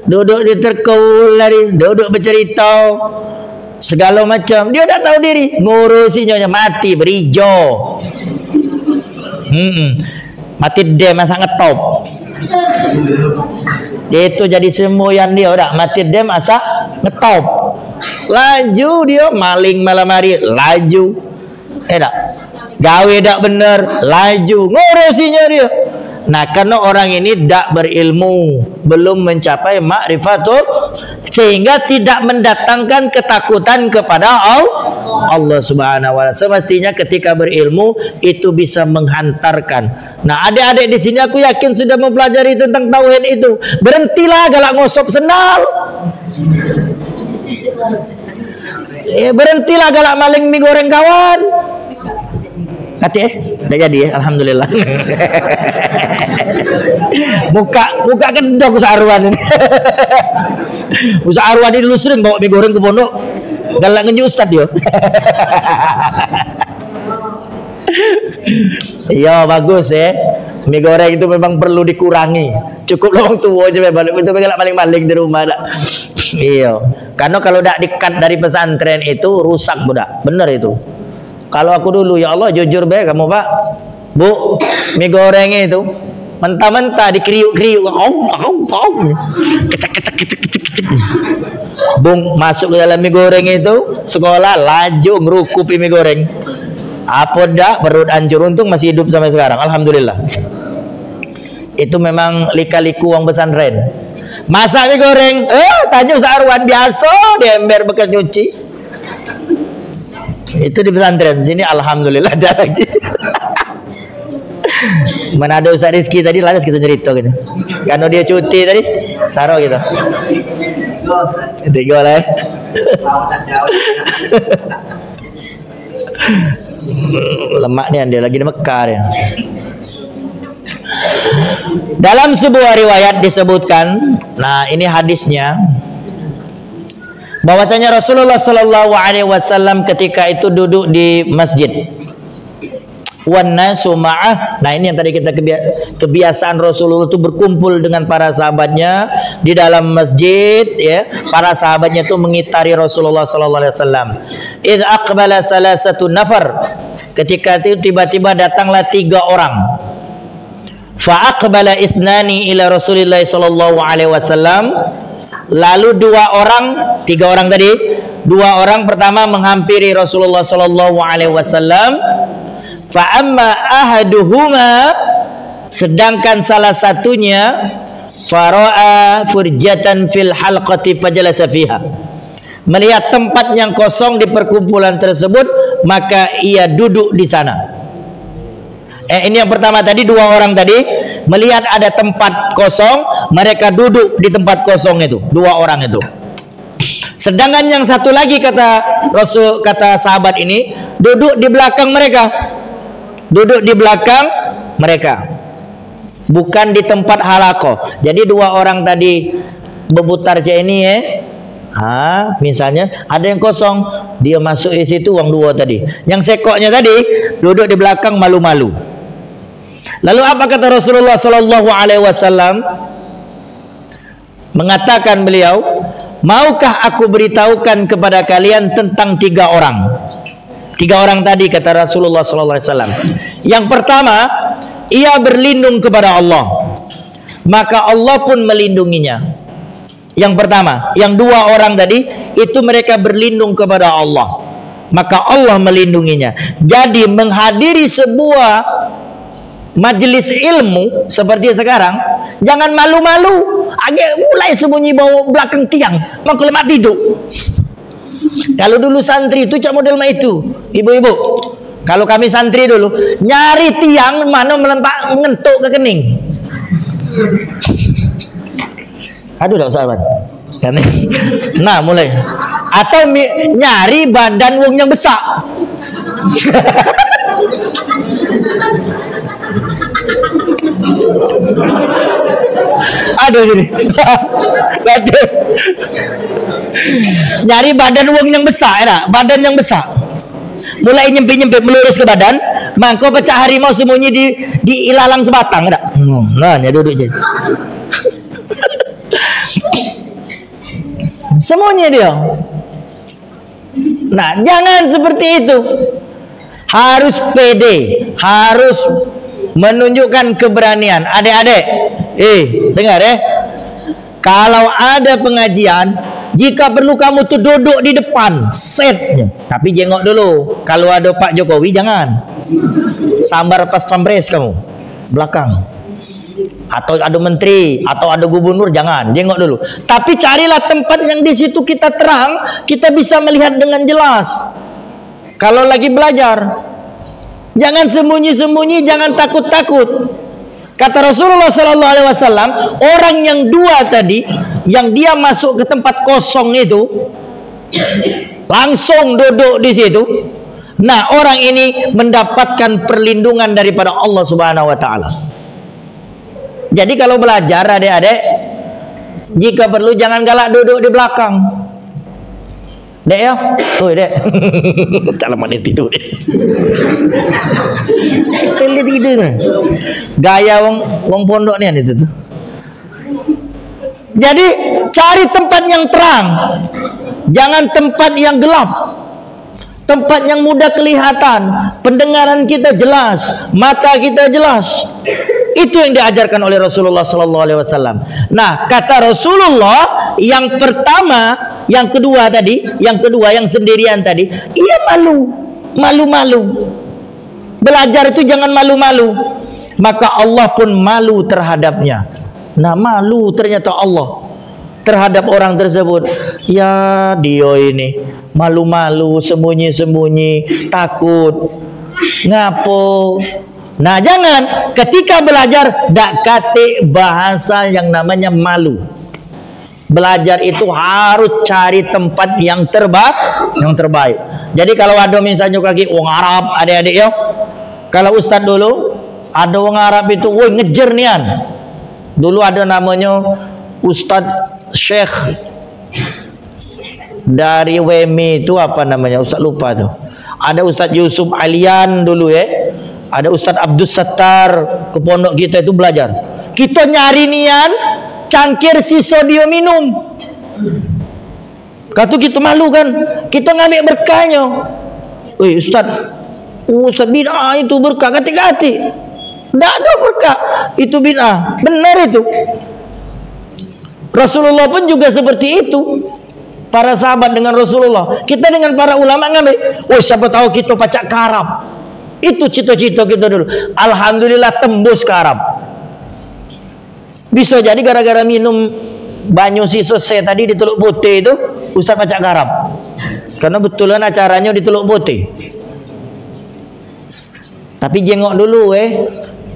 A: Duduk di terkul lari, duduk bercerita segala macam. Dia tak tahu diri, ngurusinya mati berijo. Mati dia masa ngetop. Dia itu jadi semboyan dia udah mati dia masa ngetop. Laju dia maling malam hari laju. Tak gawe tak bener laju ngurusinya dia. Nah, karena orang ini tak berilmu, belum mencapai ma'rifatul, sehingga tidak mendatangkan ketakutan kepada Allah Subhanahu wa taala. Semestinya ketika berilmu itu bisa menghantarkan. Nah, adik-adik di sini aku yakin sudah mempelajari tentang tauhid itu. Berhentilah galak ngosop sendal. Berhentilah galak maling mie goreng kawan. Hati udah jadi ya, alhamdulillah. muka kedok Ustaz Arwan ini. Ustaz Arwan ini dulu sering bawa mie goreng ke pondok, galak ngeju Ustaz dia. Iya bagus ya. Mie goreng itu memang perlu dikurangi. Cukup orang tua aja balik itu galak maling-maling di rumah dak. Iya. Karena kalau dak dikat dari pesantren itu rusak budak. Bener itu. Kalau aku dulu ya Allah jujur baik kamu Pak Bu mie gorengnya itu mentah-mentah dikriuk-kriuk kecek bung masuk ke dalam mie goreng itu sekolah laju ngerukupi mie goreng apa dah perut hancur untung masih hidup sampai sekarang alhamdulillah. Itu memang lika-liku uang pesantren masak mie goreng tanya Ustaz Arwan biasa di ember bekas nyuci. Itu di pesantren sini alhamdulillah ada lagi. Mana ada Ustaz Rizki tadi laras kita cerita gitu. Karena dia cuti tadi saro gitu. Tiga lah. Lemak nih dia lagi di Mekah ya. Dalam sebuah riwayat disebutkan, nah ini hadisnya, bahwasanya Rasulullah Shallallahu Alaihi Wasallam ketika itu duduk di masjid, wan nasu ma'ah. Nah ini yang tadi kita kebiasaan Rasulullah itu berkumpul dengan para sahabatnya di dalam masjid, ya. Para sahabatnya itu mengitari Rasulullah Shallallahu Alaihi Wasallam. Idz aqbala salasatu nafar. Ketika itu tiba-tiba datanglah 3 orang. Fa aqbala isnani ila Rasulillah Shallallahu Alaihi Wasallam. Lalu 2 orang, 3 orang tadi, 2 orang pertama menghampiri Rasulullah Sallallahu Alaihi Wasallam. Fa amma ahaduhuma, sedangkan salah satunya, fara'a furjatan fil halqati fajalasa fiha. Melihat tempat yang kosong di perkumpulan tersebut, maka ia duduk di sana. Ini yang pertama tadi 2 orang tadi melihat ada tempat kosong, mereka duduk di tempat kosong itu, 2 orang itu. Sedangkan yang satu lagi kata sahabat ini duduk di belakang mereka, duduk di belakang mereka, bukan di tempat halaqah. Jadi 2 orang tadi berputar ini ya. Misalnya ada yang kosong, dia masuk di situ uang 2 tadi. Yang sekoknya tadi duduk di belakang malu-malu. Lalu apa kata Rasulullah Sallallahu Alaihi Wasallam? Mengatakan beliau, maukah aku beritahukan kepada kalian tentang 3 orang? 3 orang tadi kata Rasulullah Sallallahu Alaihi Wasallam. Yang pertama, ia berlindung kepada Allah, maka Allah pun melindunginya. Yang pertama, yang 2 orang tadi itu mereka berlindung kepada Allah, maka Allah melindunginya. Jadi menghadiri sebuah majelis ilmu seperti sekarang, jangan malu-malu, agak mulai sembunyi bawah belakang tiang, maka lemak tidur. Kalau dulu santri itu cak model itu, ibu-ibu. Kalau kami santri dulu nyari tiang mana melempak ngentuk ke kening. Aduh, tak usah Ban. Nah mulai. Atau nyari badan wong yang besar. Aduh sini. Badan. Nyari badan wong yang besar, ya, badan yang besar. Mulai nyempit-nyempit melurus ke badan, mangko pecah harimau sembunyi di ilalang sebatang, tak? Nah, nya duduk je. Semuanya dia. Nah, jangan seperti itu. Harus pede, harus menunjukkan keberanian. Adik-adik, dengar ya. Kalau ada pengajian, jika perlu kamu tuh duduk di depan setnya, tapi jengok dulu. Kalau ada Pak Jokowi jangan. Sambar pas pampres kamu belakang. Atau ada menteri, atau ada gubernur, jangan, jengok dulu. Tapi carilah tempat yang di situ kita terang, kita bisa melihat dengan jelas. Kalau lagi belajar, jangan sembunyi-sembunyi, jangan takut-takut. Kata Rasulullah SAW, orang yang dua tadi, yang dia masuk ke tempat kosong itu, langsung duduk di situ. Nah, orang ini mendapatkan perlindungan daripada Allah Subhanahu Wa Taala. Jadi kalau belajar adik-adik, jika perlu jangan galak duduk di belakang. Dek ya, dek. Calaman tidur dek. Sekali tidur. Gaya wong pondok ni itu tuh. Jadi cari tempat yang terang, jangan tempat yang gelap. Tempat yang mudah kelihatan, pendengaran kita jelas, mata kita jelas. Itu yang diajarkan oleh Rasulullah sallallahu alaihi wasallam. Nah, kata Rasulullah, yang pertama, yang kedua tadi, yang sendirian tadi, ia malu-malu. Belajar itu jangan malu-malu. Maka Allah pun malu terhadapnya. Nah, malu ternyata Allah terhadap orang tersebut. Ya, dia ini malu-malu, sembunyi-sembunyi, takut. Ngapo? Nah, jangan ketika belajar dak kate bahasa yang namanya malu. Belajar itu harus cari tempat yang terbaik. Jadi kalau ada misalnya kaki wong Arab, adik-adik yo. Kalau ustaz dulu ada wong Arab itu, woi ngejer nian. Dulu ada namanya Ustaz Syekh dari WMI itu apa namanya? Ustaz lupa tuh. Ada Ustaz Yusuf Alian dulu ya. Ada Ustaz Abdus Sattar ke pondok kita itu belajar. Kita nyari nian cangkir sisa dia minum. Kata kita malu kan. Kita ngambil berkahnya. Woi Ustaz bid'ah itu berkah kati-kati. Tidak ada berkah. Itu bid'ah. Benar itu. Rasulullah pun juga seperti itu. Para sahabat dengan Rasulullah. Kita dengan para ulama ngambil. Woi siapa tahu kita pacak ke Arab. Itu cita-cita kita dulu. Alhamdulillah tembus ke Arab. Bisa jadi gara-gara minum banyu sisa saya tadi di Teluk Putih itu, Ustaz pacak ke Arab. Karena betulan acaranya di Teluk Putih. Tapi jengok dulu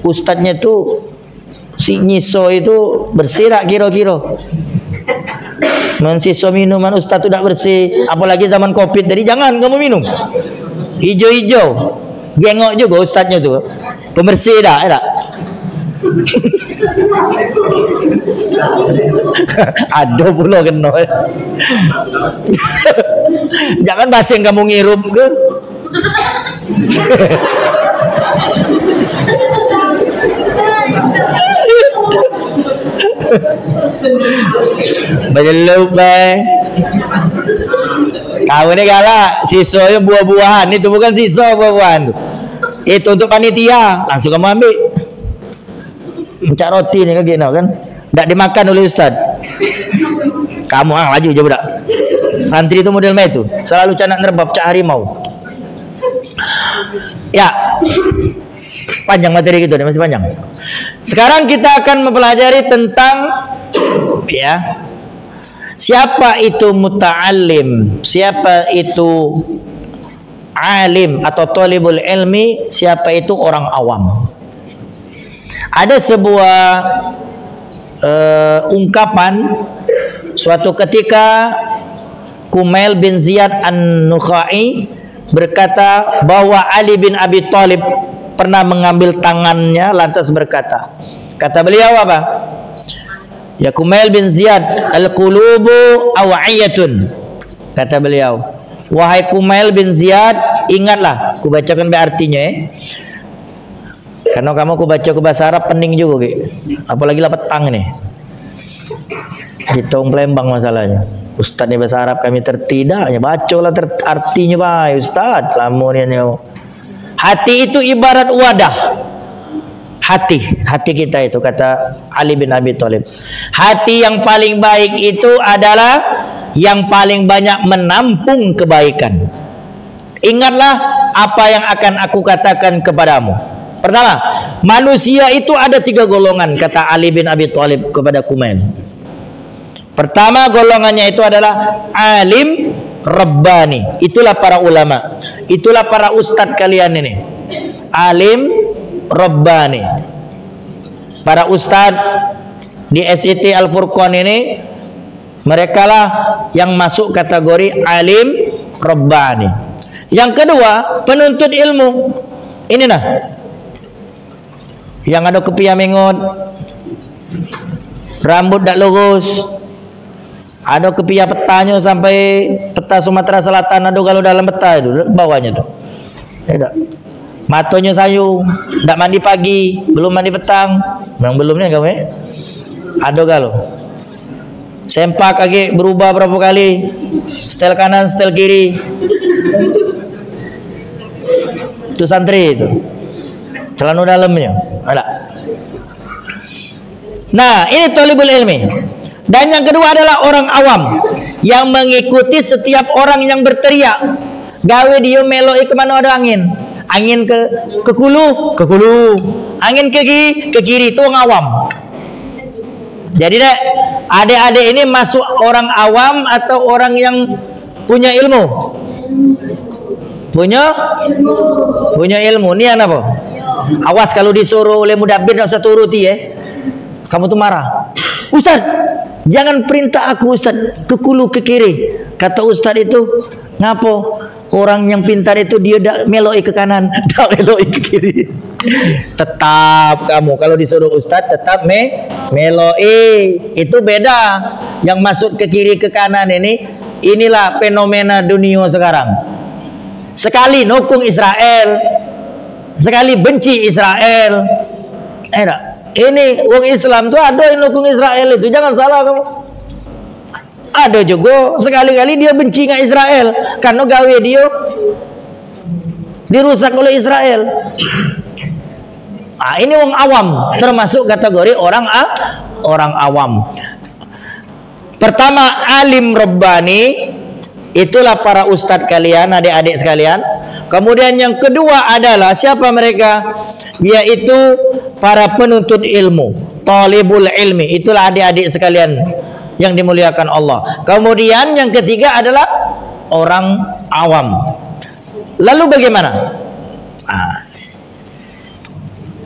A: Ustaznya tuh si nyiso itu bersih tak kira-kira. Sisa minuman Ustaz itu tidak bersih. Apalagi zaman Covid. Jadi jangan kamu minum. Hijau-hijau. Jengok juga ustaznya tuh. Pembersih dah, tak? Ada pula kena. Jangan basing kamu ngirup ke. Berjelup kamu ini galak. Sisanya buah-buahan. Itu bukan sisa buah-buahan. Itu untuk panitia. Langsung kamu ambil. Mencak roti ni kan. Tak dimakan oleh ustaz. Kamu laju je budak. Santri itu model macam itu. Selalu canak nerbab cak harimau. Ya. Panjang materi kita, masih panjang. Sekarang kita akan mempelajari tentang siapa itu muta'allim, siapa itu alim atau talibul ilmi, siapa itu orang awam. Ada sebuah ungkapan suatu ketika Kumail bin Ziyad An-Nukhai berkata bahwa Ali bin Abi Thalib pernah mengambil tangannya lantas berkata, Kata beliau apa? Ya Kumail bin Ziyad, al-qulubu aw'iyatun. Kata beliau, wahai Kumail bin Ziyad, ingatlah, ku bacakan artinya ya. Karena kamu ku baca ke bahasa Arab pening juga gitu. Apalagi lah petang nih. Hitung Palembang masalahnya. Ustaz ini bahasa Arab kami tertidaknya, bacalah artinya Pak Ustaz. Lamunnya. Hati itu ibarat wadah. Hati kita itu, kata Ali bin Abi Thalib. Hati yang paling baik itu adalah yang paling banyak menampung kebaikan. Ingatlah apa yang akan aku katakan kepadamu. Pertama, manusia itu ada 3 golongan, kata Ali bin Abi Thalib kepada Kumail. Pertama golongannya itu adalah alim rabbani. Itulah para ulama. Itulah para ustadz kalian ini. Alim rabbani. Para ustadz di SIT Al-Furqan ini, mereka lah yang masuk kategori alim rabbani. Yang kedua, penuntut ilmu. Ini nah, yang ada kepia mengot, rambut tak lurus, ada kepia petanya sampai peta Sumatera Selatan, ada kalau dalam peta itu bawahnya tuh. Ya, matanya sayu, tak mandi pagi, belum mandi petang, memang belumnya kamu ya. Ada kalau sempak lagi berubah berapa kali, setel kanan, setel kiri. Itu santri itu, celana dalamnya ada. Nah, ini thalibul ilmi. Dan yang kedua adalah orang awam yang mengikuti setiap orang yang berteriak. Gawe dia meloi kemana ada angin. Angin ke kulu, angin ke kiri, itu orang awam. Jadi dek, adik-adik ini masuk orang awam atau orang yang punya ilmu? Punya ilmu. Ini apa? Awas kalau disuruh oleh mudabbir enggak usah turuti ya. Kamu tuh marah. Ustaz, jangan perintah aku Ustaz ke kulu ke kiri. Kata Ustaz itu, ngapo? Orang yang pintar itu dia dak meloi ke kanan, dak meloi ke kiri. Tetap kamu kalau disuruh Ustaz tetap meloi. Itu beda. Yang masuk ke kiri ke kanan ini, inilah fenomena dunia sekarang. Sekali nukung Israel, sekali benci Israel. Ini orang Islam tuh ada yang nukung Israel itu, jangan salah kamu. Ada juga sekali-kali dia benci dengan Israel karena gawe dia dirusak oleh Israel. Ini orang awam, termasuk kategori orang awam. Pertama alim rabbani, itulah para ustadz kalian, adik-adik sekalian. Kemudian yang kedua adalah siapa mereka? Yaitu para penuntut ilmu, talibul ilmi. Itulah adik-adik sekalian yang dimuliakan Allah. Kemudian yang ketiga adalah orang awam. Lalu bagaimana?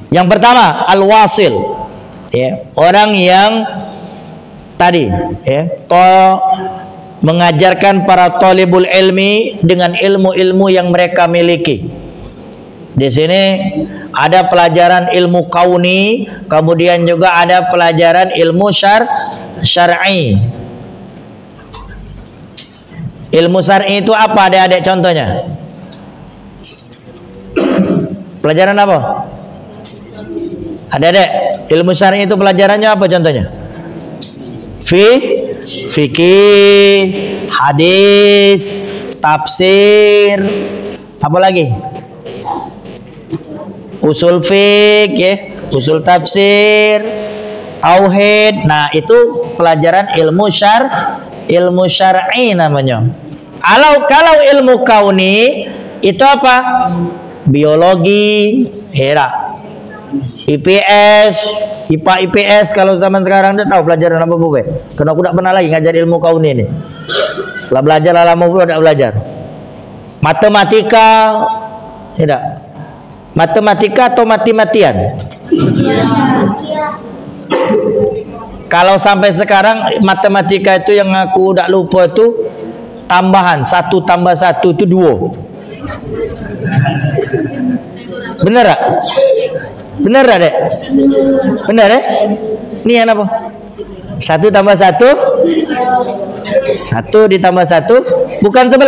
A: Yang pertama al-wasil, ya, orang yang tadi ya, mengajarkan para talibul ilmi dengan ilmu-ilmu yang mereka miliki. Di sini ada pelajaran ilmu kauni, kemudian juga ada pelajaran ilmu syar'i. Ilmu syar'i itu apa adik-adik contohnya? Pelajaran apa? Adik-adik, ilmu syar'i itu pelajarannya apa contohnya? Fikih, hadis, tafsir, apa lagi? Usul fikih, ya, usul tafsir, tauhid. Nah, itu pelajaran ilmu syar'i namanya. Kalau ilmu kauni itu apa? Biologi, IPS, IPA, IPS. Kalau zaman sekarang udah tahu pelajaran apa bu? Karena aku tidak pernah lagi ngajar ilmu kauni ini. Lah belajar lama pula tidak belajar. Matematika, tidak. Matematika atau mati-matian? Kalau sampai sekarang matematika itu yang aku tidak lupa itu tambahan 1 tambah 1 itu 2. Bener gak? Benar adek? Benar ya? Nian apa? 1 tambah 1 1 ditambah 1 bukan 11.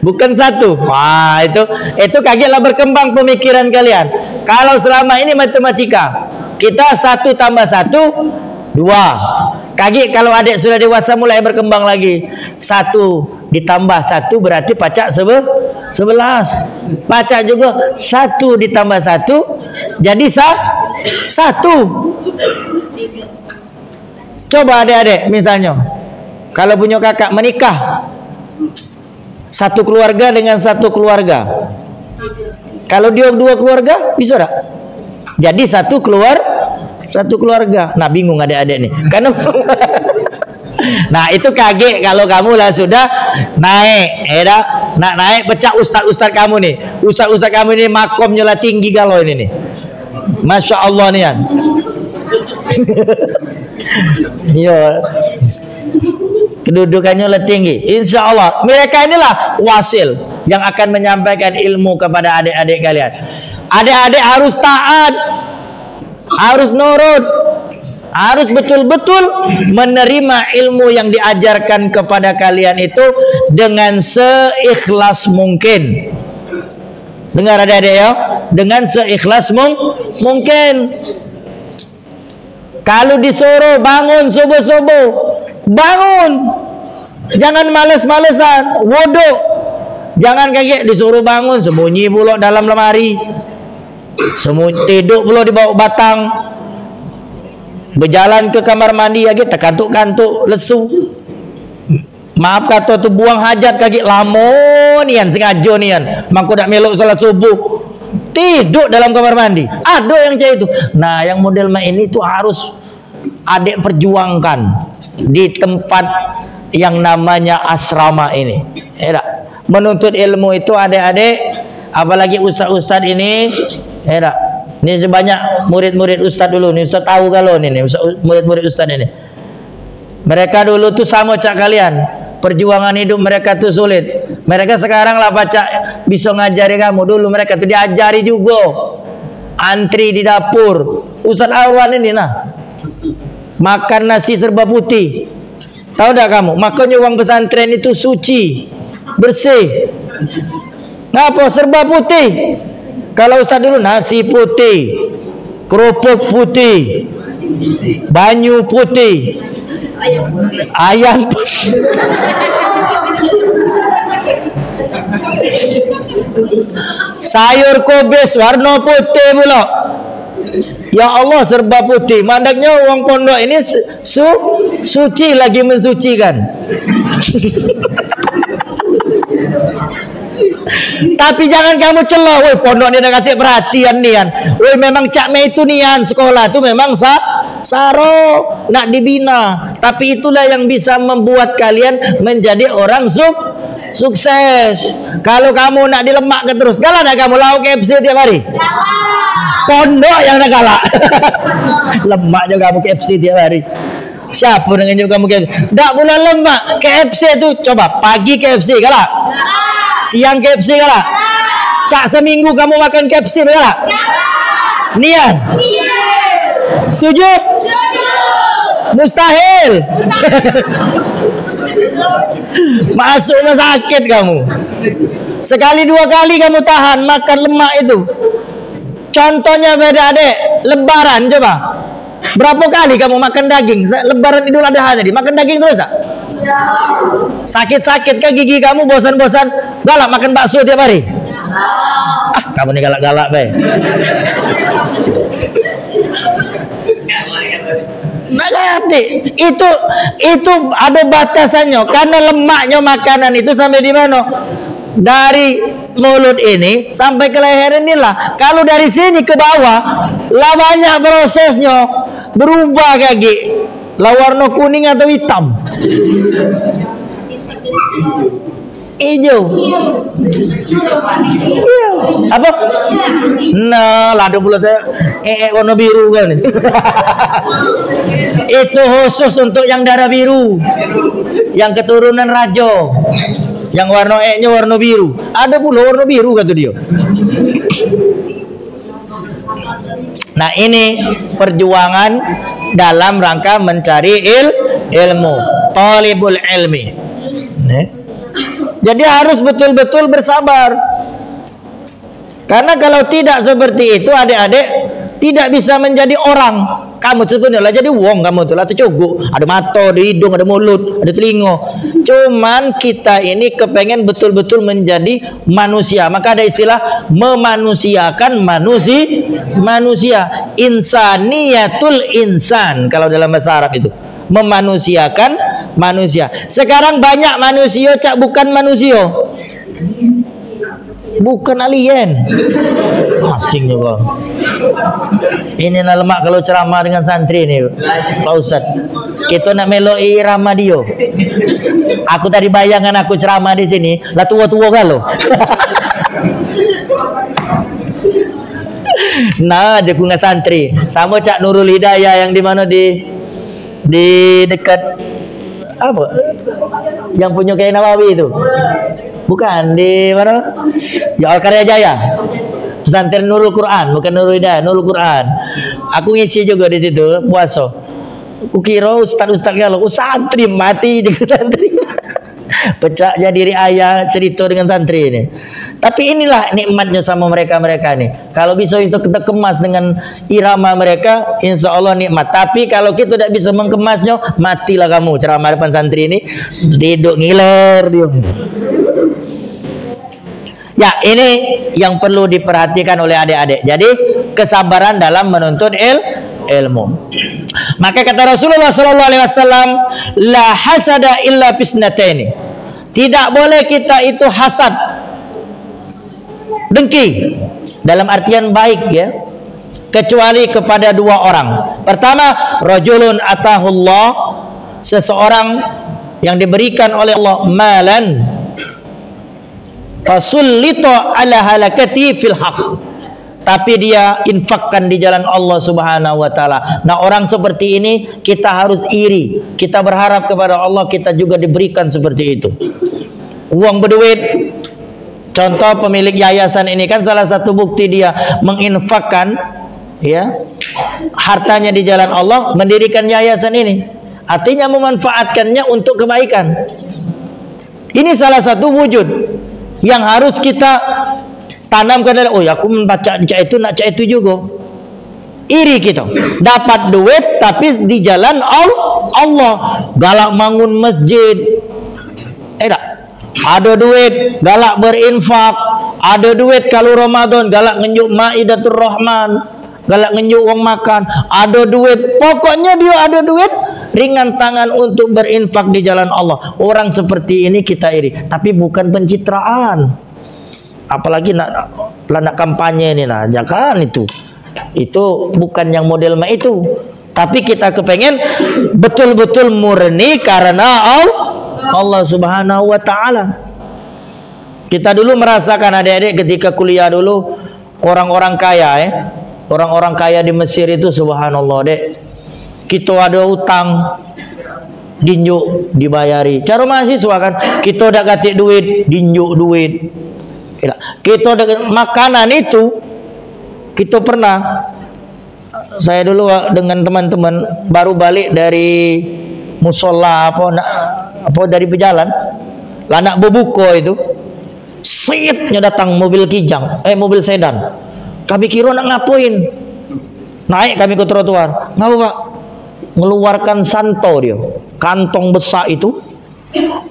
A: Bukan 1. Wah, itu kagetlah berkembang pemikiran kalian. Kalau selama ini matematika kita 1 tambah 1 2. Kaget kalau adik sudah dewasa mulai berkembang lagi. 1 ditambah 1 berarti pacak 11. Pacak juga 1 ditambah 1 jadi 1. Coba adik-adik misalnya kalau punya kakak menikah, satu keluarga dengan satu keluarga, kalau dia 2 keluarga bisa tak? Jadi satu keluarga. Nah bingung adik-adik nih karena nah itu kaget kalau kamu lah sudah naik nak naik pecah ustaz kamu nih. Ustaz kamu ini makomnya lah tinggi kalau ini nih. Masya Allah nih kan. Yo, kedudukannya lebih tinggi. Insya Allah mereka inilah wasil yang akan menyampaikan ilmu kepada adik-adik kalian. Adik-adik harus taat, harus nurut, harus betul-betul menerima ilmu yang diajarkan kepada kalian itu dengan seikhlas mungkin. Dengar adik-adik ya, dengan seikhlas mungkin. Kalau disuruh bangun subuh-subuh, bangun. Jangan males-malesan, wudhu. Jangan kayak disuruh bangun sembunyi pula dalam lemari. Tidur pula di bawah batang. Berjalan ke kamar mandi lagi terkantuk-kantuk lesu. Maaf kata tu buang hajat kaki lama nian sengaja nian. Mangko dak melok salat subuh. Tidur dalam kamar mandi. Ada yang kayak itu. Nah, yang model main ini itu harus adik perjuangkan di tempat yang namanya asrama ini. Ya, menuntut ilmu itu adik-adik, apalagi ustaz-ustaz ini, ya, ini sebanyak murid-murid ustaz dulu. Nih ustaz tahu kalau ini murid-murid ustaz ini. Mereka dulu tuh sama cak kalian. Perjuangan hidup mereka tuh sulit. Mereka sekarang lah baca bisa ngajari kamu. Dulu mereka tuh diajari juga. Antri di dapur. Ustaz Arwan ini nah. Makan nasi serba putih. Tahu tak kamu? Makanya uang pesantren itu suci, bersih. Ngapa serba putih? Kalau Ustaz dulu nasi putih, kerupuk putih, banyu putih, ayam putih. Sayur kobis warna putih pula. Ya Allah serba putih. Mandaknya uang pondok ini suci lagi mensucikan. Tapi jangan kamu celah, woi pondok ini dah kasih perhatian nian. Woi memang Cak Mei itu nian sekolah itu memang saro nak dibina. Tapi itulah yang bisa membuat kalian menjadi orang sukses. Kalau kamu nak dilemakkan terus, galak dah kamu lauk KFC tiap hari. Pondok yang nak galak. Lemak juga kamu KFC tiap hari. Siapa dengan juga kamu KFC? Tak boleh lemak. KFC itu coba pagi KFC galak. Siang KFC galak. Cak seminggu kamu makan KFC galak. Nian. Setuju? Mustahil. Masuk rumah sakit kamu. Sekali 2 kali kamu tahan makan lemak itu. Contohnya beda adik, lebaran coba. Berapa kali kamu makan daging? Lebaran Idul Adha tadi makan daging terus tak? Sakit-sakit ke gigi kamu, bosan-bosan galak makan bakso tiap hari? Ah, kamu nih galak-galak be. Ngerti? Itu ada batasannya karena lemaknya makanan itu sampai di mana? Dari mulut ini sampai ke leher inilah. Kalau dari sini ke bawah lah banyak prosesnya, berubah kaki lah warna kuning atau hitam, hijau. Iya. Apa? Nah, lado pula saya warna biru kan. Itu khusus untuk yang darah biru, yang keturunan raja. Yang warna nya warna biru. Ada pula warna biru kata dia. Nah, ini perjuangan dalam rangka mencari ilmu, talibul ilmi. Jadi harus betul-betul bersabar. Karena kalau tidak seperti itu, adik-adik tidak bisa menjadi orang. Kamu sebenarnya jadi wong, kamu tuh lah tercuguk, ada mata, ada hidung, ada mulut, ada telinga. Cuman kita ini kepengen betul-betul menjadi manusia. Maka ada istilah memanusiakan manusia. Insaniyatul insan kalau dalam bahasa Arab itu. Memanusiakan manusia. Sekarang banyak manusia cak bukan manusia. Bukan alien. Asing juga. Ini lemak kalau ceramah dengan santri nih, Pak Ustadz. Kita nak melok irama dia. Aku tadi bayangan aku ceramah di sini, lah tua-tua kalau. Nah, aja ku santri. Sama Cak Nurul Hidayah yang di mana di dekat apa? Yang punya Kiai Nawawi itu. Bukan di mana? Ya Al-Karya Jaya. Pesantren Nurul Quran, bukan Nurul Hidayah, Nurul Quran. Aku ngisi juga di situ puasa. Kukira ustaz-ustaz kalau santri mati dengan santri. Pecah jadi ayah cerita dengan santri ini. Tapi inilah nikmatnya sama mereka-mereka ini. Kalau bisa kita kemas dengan irama mereka, insya Allah nikmat. Tapi kalau kita tidak bisa mengemasnya, matilah kamu ceramah depan santri ini. Duduk ngiler dia. Ya, ini yang perlu diperhatikan oleh adik-adik. Jadi kesabaran dalam menuntut ilmu. Maka kata Rasulullah SAW, la hasada illa fisnataini. Tidak boleh kita itu hasad, dengki dalam artian baik ya, kecuali kepada dua orang. Pertama, rajulun atahullah, seseorang yang diberikan oleh Allah malan fasullita ala halakati fil haq, tapi dia infakkan di jalan Allah Subhanahu wa taala. Nah, orang seperti ini kita harus iri. Kita berharap kepada Allah kita juga diberikan seperti itu. Uang berduit. Contoh pemilik yayasan ini kan salah satu bukti dia menginfakkan ya hartanya di jalan Allah, mendirikan yayasan ini. Artinya memanfaatkannya untuk kebaikan. Ini salah satu wujud yang harus kita tanamkan dalam, oh ya aku membaca cak itu nak cak itu juga. Iri kita dapat duit tapi di jalan Allah, galak bangun masjid, ada duit galak berinfak, ada duit kalau Ramadan galak ngenyuk Maidatur Rahman, galak ngenyuk uang makan, ada duit, pokoknya dia ada duit ringan tangan untuk berinfak di jalan Allah. Orang seperti ini kita iri, tapi bukan pencitraan. Apalagi nak kampanye ini, nah jangan itu bukan yang model itu. Tapi kita kepengen betul-betul murni karena Allah Subhanahu wa taala. Kita dulu merasakan adik-adik ketika kuliah dulu, orang-orang kaya orang-orang kaya di Mesir itu subhanallah dek. Kita ada utang dinjuk dibayari. Cara mahasiswa kan, kita udah ganti duit dinjuk duit. Kita udah makanan itu kita pernah, saya dulu dengan teman-teman baru balik dari musola apa dari pejalan, lah nak berbuka itu, sitnya datang mobil kijang, mobil sedan. Kami kira nak ngapain? Naik kami ke trotoar. Ngapa Pak? Ngeluarkan santo dia, kantong besar itu,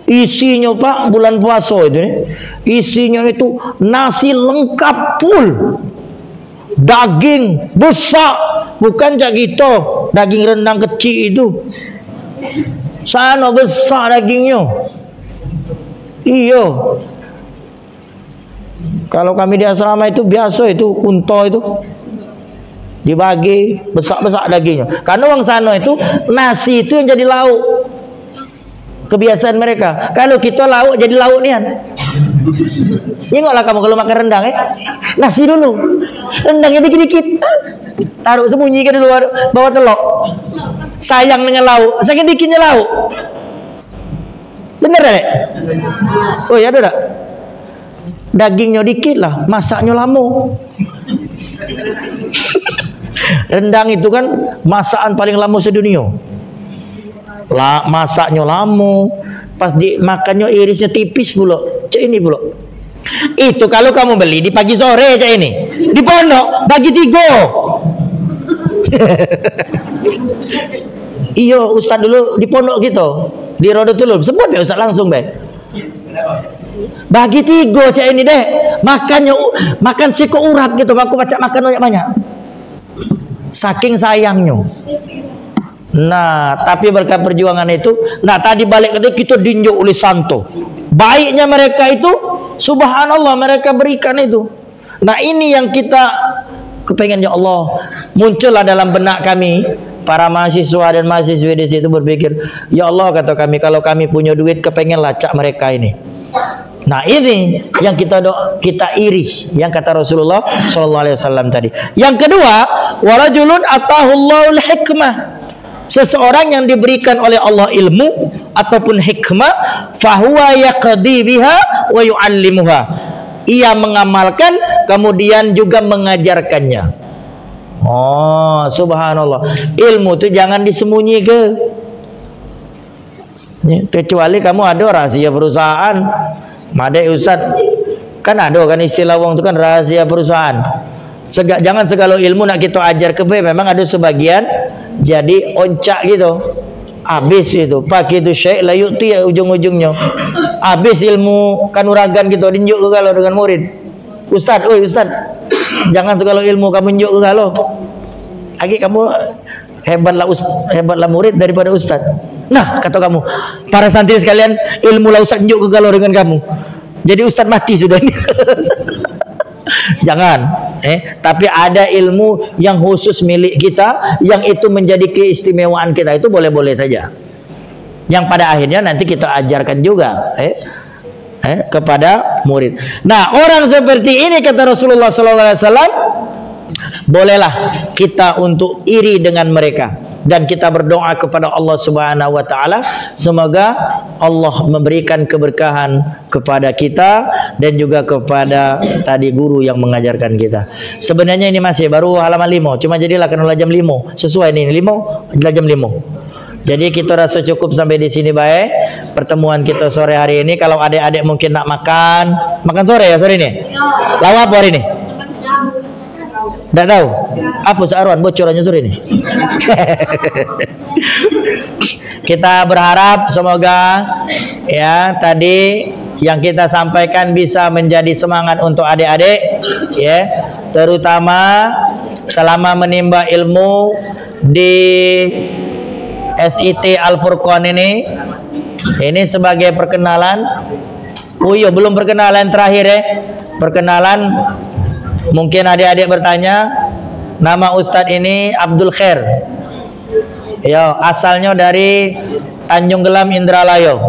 A: isinya Pak bulan puasa itu, isinya itu nasi lengkap full, daging besar, bukan cak gitu, daging rendang kecil itu, sana besar dagingnya. Iyo, kalau kami di asrama itu biasa itu unta itu dibagi besar-besar dagingnya. Karena orang sana itu nasi itu yang jadi lauk. Kebiasaan mereka. Kalau kita lauk jadi lauk nian. Ingatlah kamu kalau makan rendang nasi dulu. Rendangnya dikit-dikit. Taruh sembunyikan dulu bawa telur. Sayang dengan lauk. Sayang dikitnya lauk. Bener dek? Oh ya ada. Dagingnya dikit lah, masaknya lama. Rendang itu kan masakan paling lama sedunia. Masaknya lama, pas dimakannya irisnya tipis pula. Cak ini pula. Itu kalau kamu beli di pagi sore cak ini. Di pondok bagi 3. Iya, Ustaz dulu di pondok gitu. Di Rodotul sebut ya Ustaz langsung deh. Bagi 3 cak ini deh. Makan siko urat gitu. Aku baca makan banyak. Saking sayangnya. Nah, tapi berkat perjuangan itu, nah tadi balik ke kita dinjau oleh Santo. Baiknya mereka itu, subhanallah mereka berikan itu. Nah ini yang kita kepengen, ya Allah, muncullah dalam benak kami para mahasiswa dan mahasiswi di situ berpikir, ya Allah kata kami, kalau kami punya duit kepengen lacak mereka ini. Nah ini yang kita iri, yang kata Rasulullah SAW tadi. Yang kedua, warajulun atahullahul hikmah. Seseorang yang diberikan oleh Allah ilmu ataupun hikmah, fahuwa yaqdi biha wa yu'allimuha. Ia mengamalkan kemudian juga mengajarkannya. Oh, subhanallah. Ilmu itu jangan disembunyikan. Kecuali kamu ada rahasia perusahaan. Madai Ustaz, kan ada kan istilah wong itu kan rahasia perusahaan. Jangan segala ilmu nak kita ajar ke memang ada sebagian jadi oncak gitu. Habis itu pakai itu syekh la yu'ti ya ujung-ujungnya. Habis ilmu kanuragan kita dinjuk ke kalau dengan murid. Ustaz, oi Ustaz, jangan segala ilmu kamu njuk ke kalau. Lagi kamu hebatlah murid daripada Ustaz. Nah, kata kamu, para santri sekalian, ilmu lah Ustaz njuk ke kalau dengan kamu. Jadi Ustaz mati sudah ini. Jangan, tapi ada ilmu yang khusus milik kita, yang itu menjadi keistimewaan kita, itu boleh-boleh saja. Yang pada akhirnya nanti kita ajarkan juga, kepada murid. Nah, orang seperti ini kata Rasulullah SAW, bolehlah kita untuk iri dengan mereka. Dan kita berdoa kepada Allah Subhanahu wa taala, semoga Allah memberikan keberkahan kepada kita dan juga kepada tadi guru yang mengajarkan kita. Sebenarnya ini masih baru halaman 5, cuma jadilah karena jam 5. Sesuai nih 5 jam 5. Jadi kita rasa cukup sampai di sini baik pertemuan kita sore hari ini. Kalau adik-adik mungkin nak makan sore ya sore ini. Lawa apa hari ini? Tidak tahu. Apa Arwan bocorannya sore ini? Kita berharap semoga ya tadi yang kita sampaikan bisa menjadi semangat untuk adik-adik, ya, terutama selama menimba ilmu di SIT Al-Furqan ini sebagai perkenalan. Oh iya, belum perkenalan terakhir ya. Perkenalan, mungkin adik-adik bertanya, nama Ustadz ini Abdul Khair. Ya, asalnya dari Tanjung Gelam Indralayo.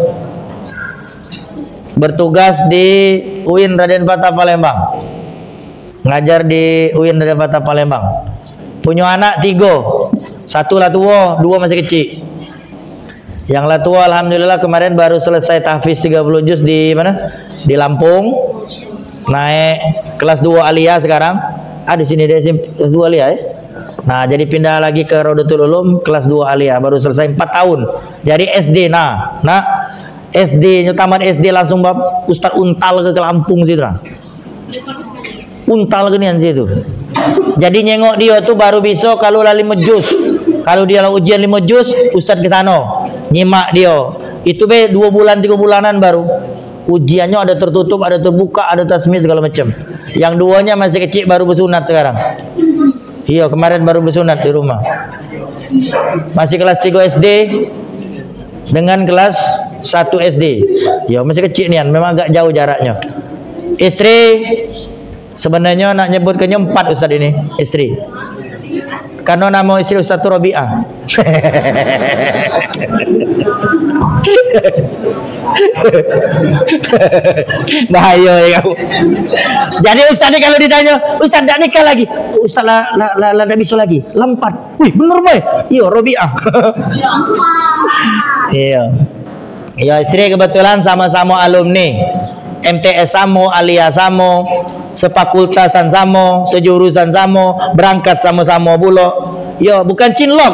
A: Bertugas di UIN Raden Patah Palembang. Ngajar di UIN Raden Patah Palembang. Punya anak 3. 1 lah tua, 2 masih kecil. Yang lah tua alhamdulillah kemarin baru selesai tahfiz 30 juz di mana? Di Lampung. Naik kelas 2 Alia sekarang. Di sini dia kelas 2 Alia ya. Nah, jadi pindah lagi ke Rodotul Ulum kelas 2 Alia, baru selesai 4 tahun. Jadi SD nah SD, tamat SD langsung Ustaz untal ke Lampung situ nah. Untal ke nian situ. Jadi nyengok dia tuh baru bisa kalau lah 5 juz. Kalau dia ujian 5 juz, Ustaz ke sana. Nyimak dia. Itu 2 bulan 3 bulanan baru. Ujiannya ada tertutup, ada terbuka, ada tasmi segala macam. Yang 2-nya masih kecil baru bersunat sekarang. Iya, kemarin baru bersunat di rumah. Masih kelas 3 SD dengan kelas 1 SD. Ya, masih kecil nih, memang agak jauh jaraknya. Istri sebenarnya nak nyebut ke 4 Ustaz ini, istri. Karena nama istri Ustaz itu Robi'ah. Bahaya ya kamu. Jadi Ustaz ini kalau ditanya, Ustaz tak nikah lagi? Ustaz lah tak bisa lagi. Lempat. Wih, bener boy. Iya, Robi'ah. Iya. Ya, istri kebetulan sama-sama alumni. MTS sama, Alia sama. sefakultasan samo, sejurusan samo, berangkat sama-sama pula. Ya, bukan cinlok,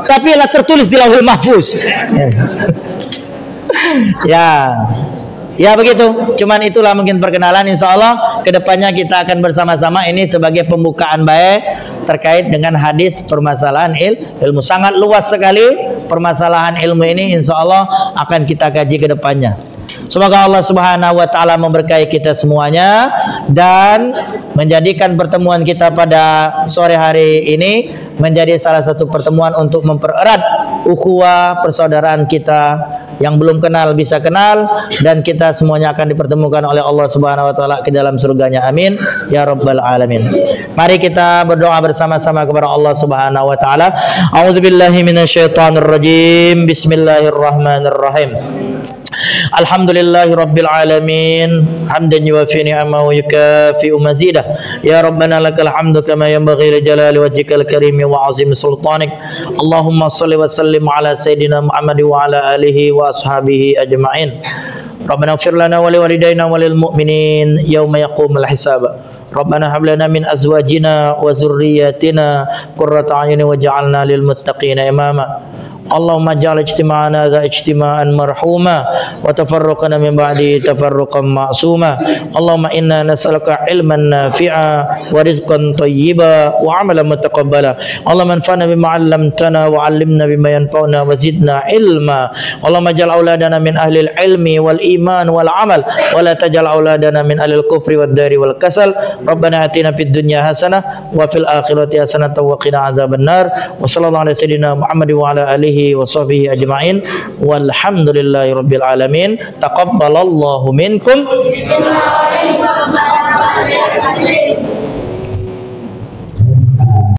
A: tapi lah tertulis di Lauhul Mahfuz. Ya begitu. Cuman itulah mungkin perkenalan. Insya Allah kedepannya kita akan bersama-sama ini sebagai pembukaan baik terkait dengan hadis permasalahan ilmu. Sangat luas sekali permasalahan ilmu ini. Insya Allah akan kita kaji kedepannya. Semoga Allah Subhanahu wa taala memberkahi kita semuanya dan menjadikan pertemuan kita pada sore hari ini menjadi salah satu pertemuan untuk mempererat ukhuwah persaudaraan kita. Yang belum kenal bisa kenal, dan kita semuanya akan dipertemukan oleh Allah Subhanahu wa taala ke dalam surganya. Amin ya rabbal alamin. Mari kita berdoa bersama-sama kepada Allah Subhanahu wa taala. A'udzubillahi minasyaitonir rajim. Bismillahirrahmanirrahim. Alhamdulillahi rabbil alamin, hamdan yuwafi ni'amahu wa yukafi'u mazidah. Ya rabbana lakal hamdu kama yanbaghi li jalali wajhikal karim wa 'azimi sultanik. Allahumma shalli wa sallim ala sayidina Muhammad wa ala alihi wa ashabihi ajma'in. Rabbana ighfir lana wa liwalidayna wa lil mu'minin yawma yaqumul hisab. Rabbana hab lana min azwajina wa dhurriyyatina qurrata a'yunin waj'alna lil muttaqina imama. Allahumma ja'al ijtima'ana dha ijtima'an marhuma wa tafarruqana min ba'di tafarruqan ma'suma. Allahumma inna nas'aluka ilman nafi'a wa rizqan thayyiba wa 'amalan mutaqabbala. Allahumma anfa'na bima 'allamtana wa 'allimna bima yanfa'una wa zidna ilma. Allahumma ij'al auladana min ahli al-ilmi wal iman wal 'amal wa la taj'al auladana min ahli al-kufri wad dari wal kasal. Rabbana atina fid dunya hasanah wa fil akhirati hasanah wa qina adzabannar. Wa sallallahu ala sayyidina Muhammad wa ala alihi wa sahbihi ajma'in walhamdulillahi rabbil alamin. Taqabbalallahu minkum.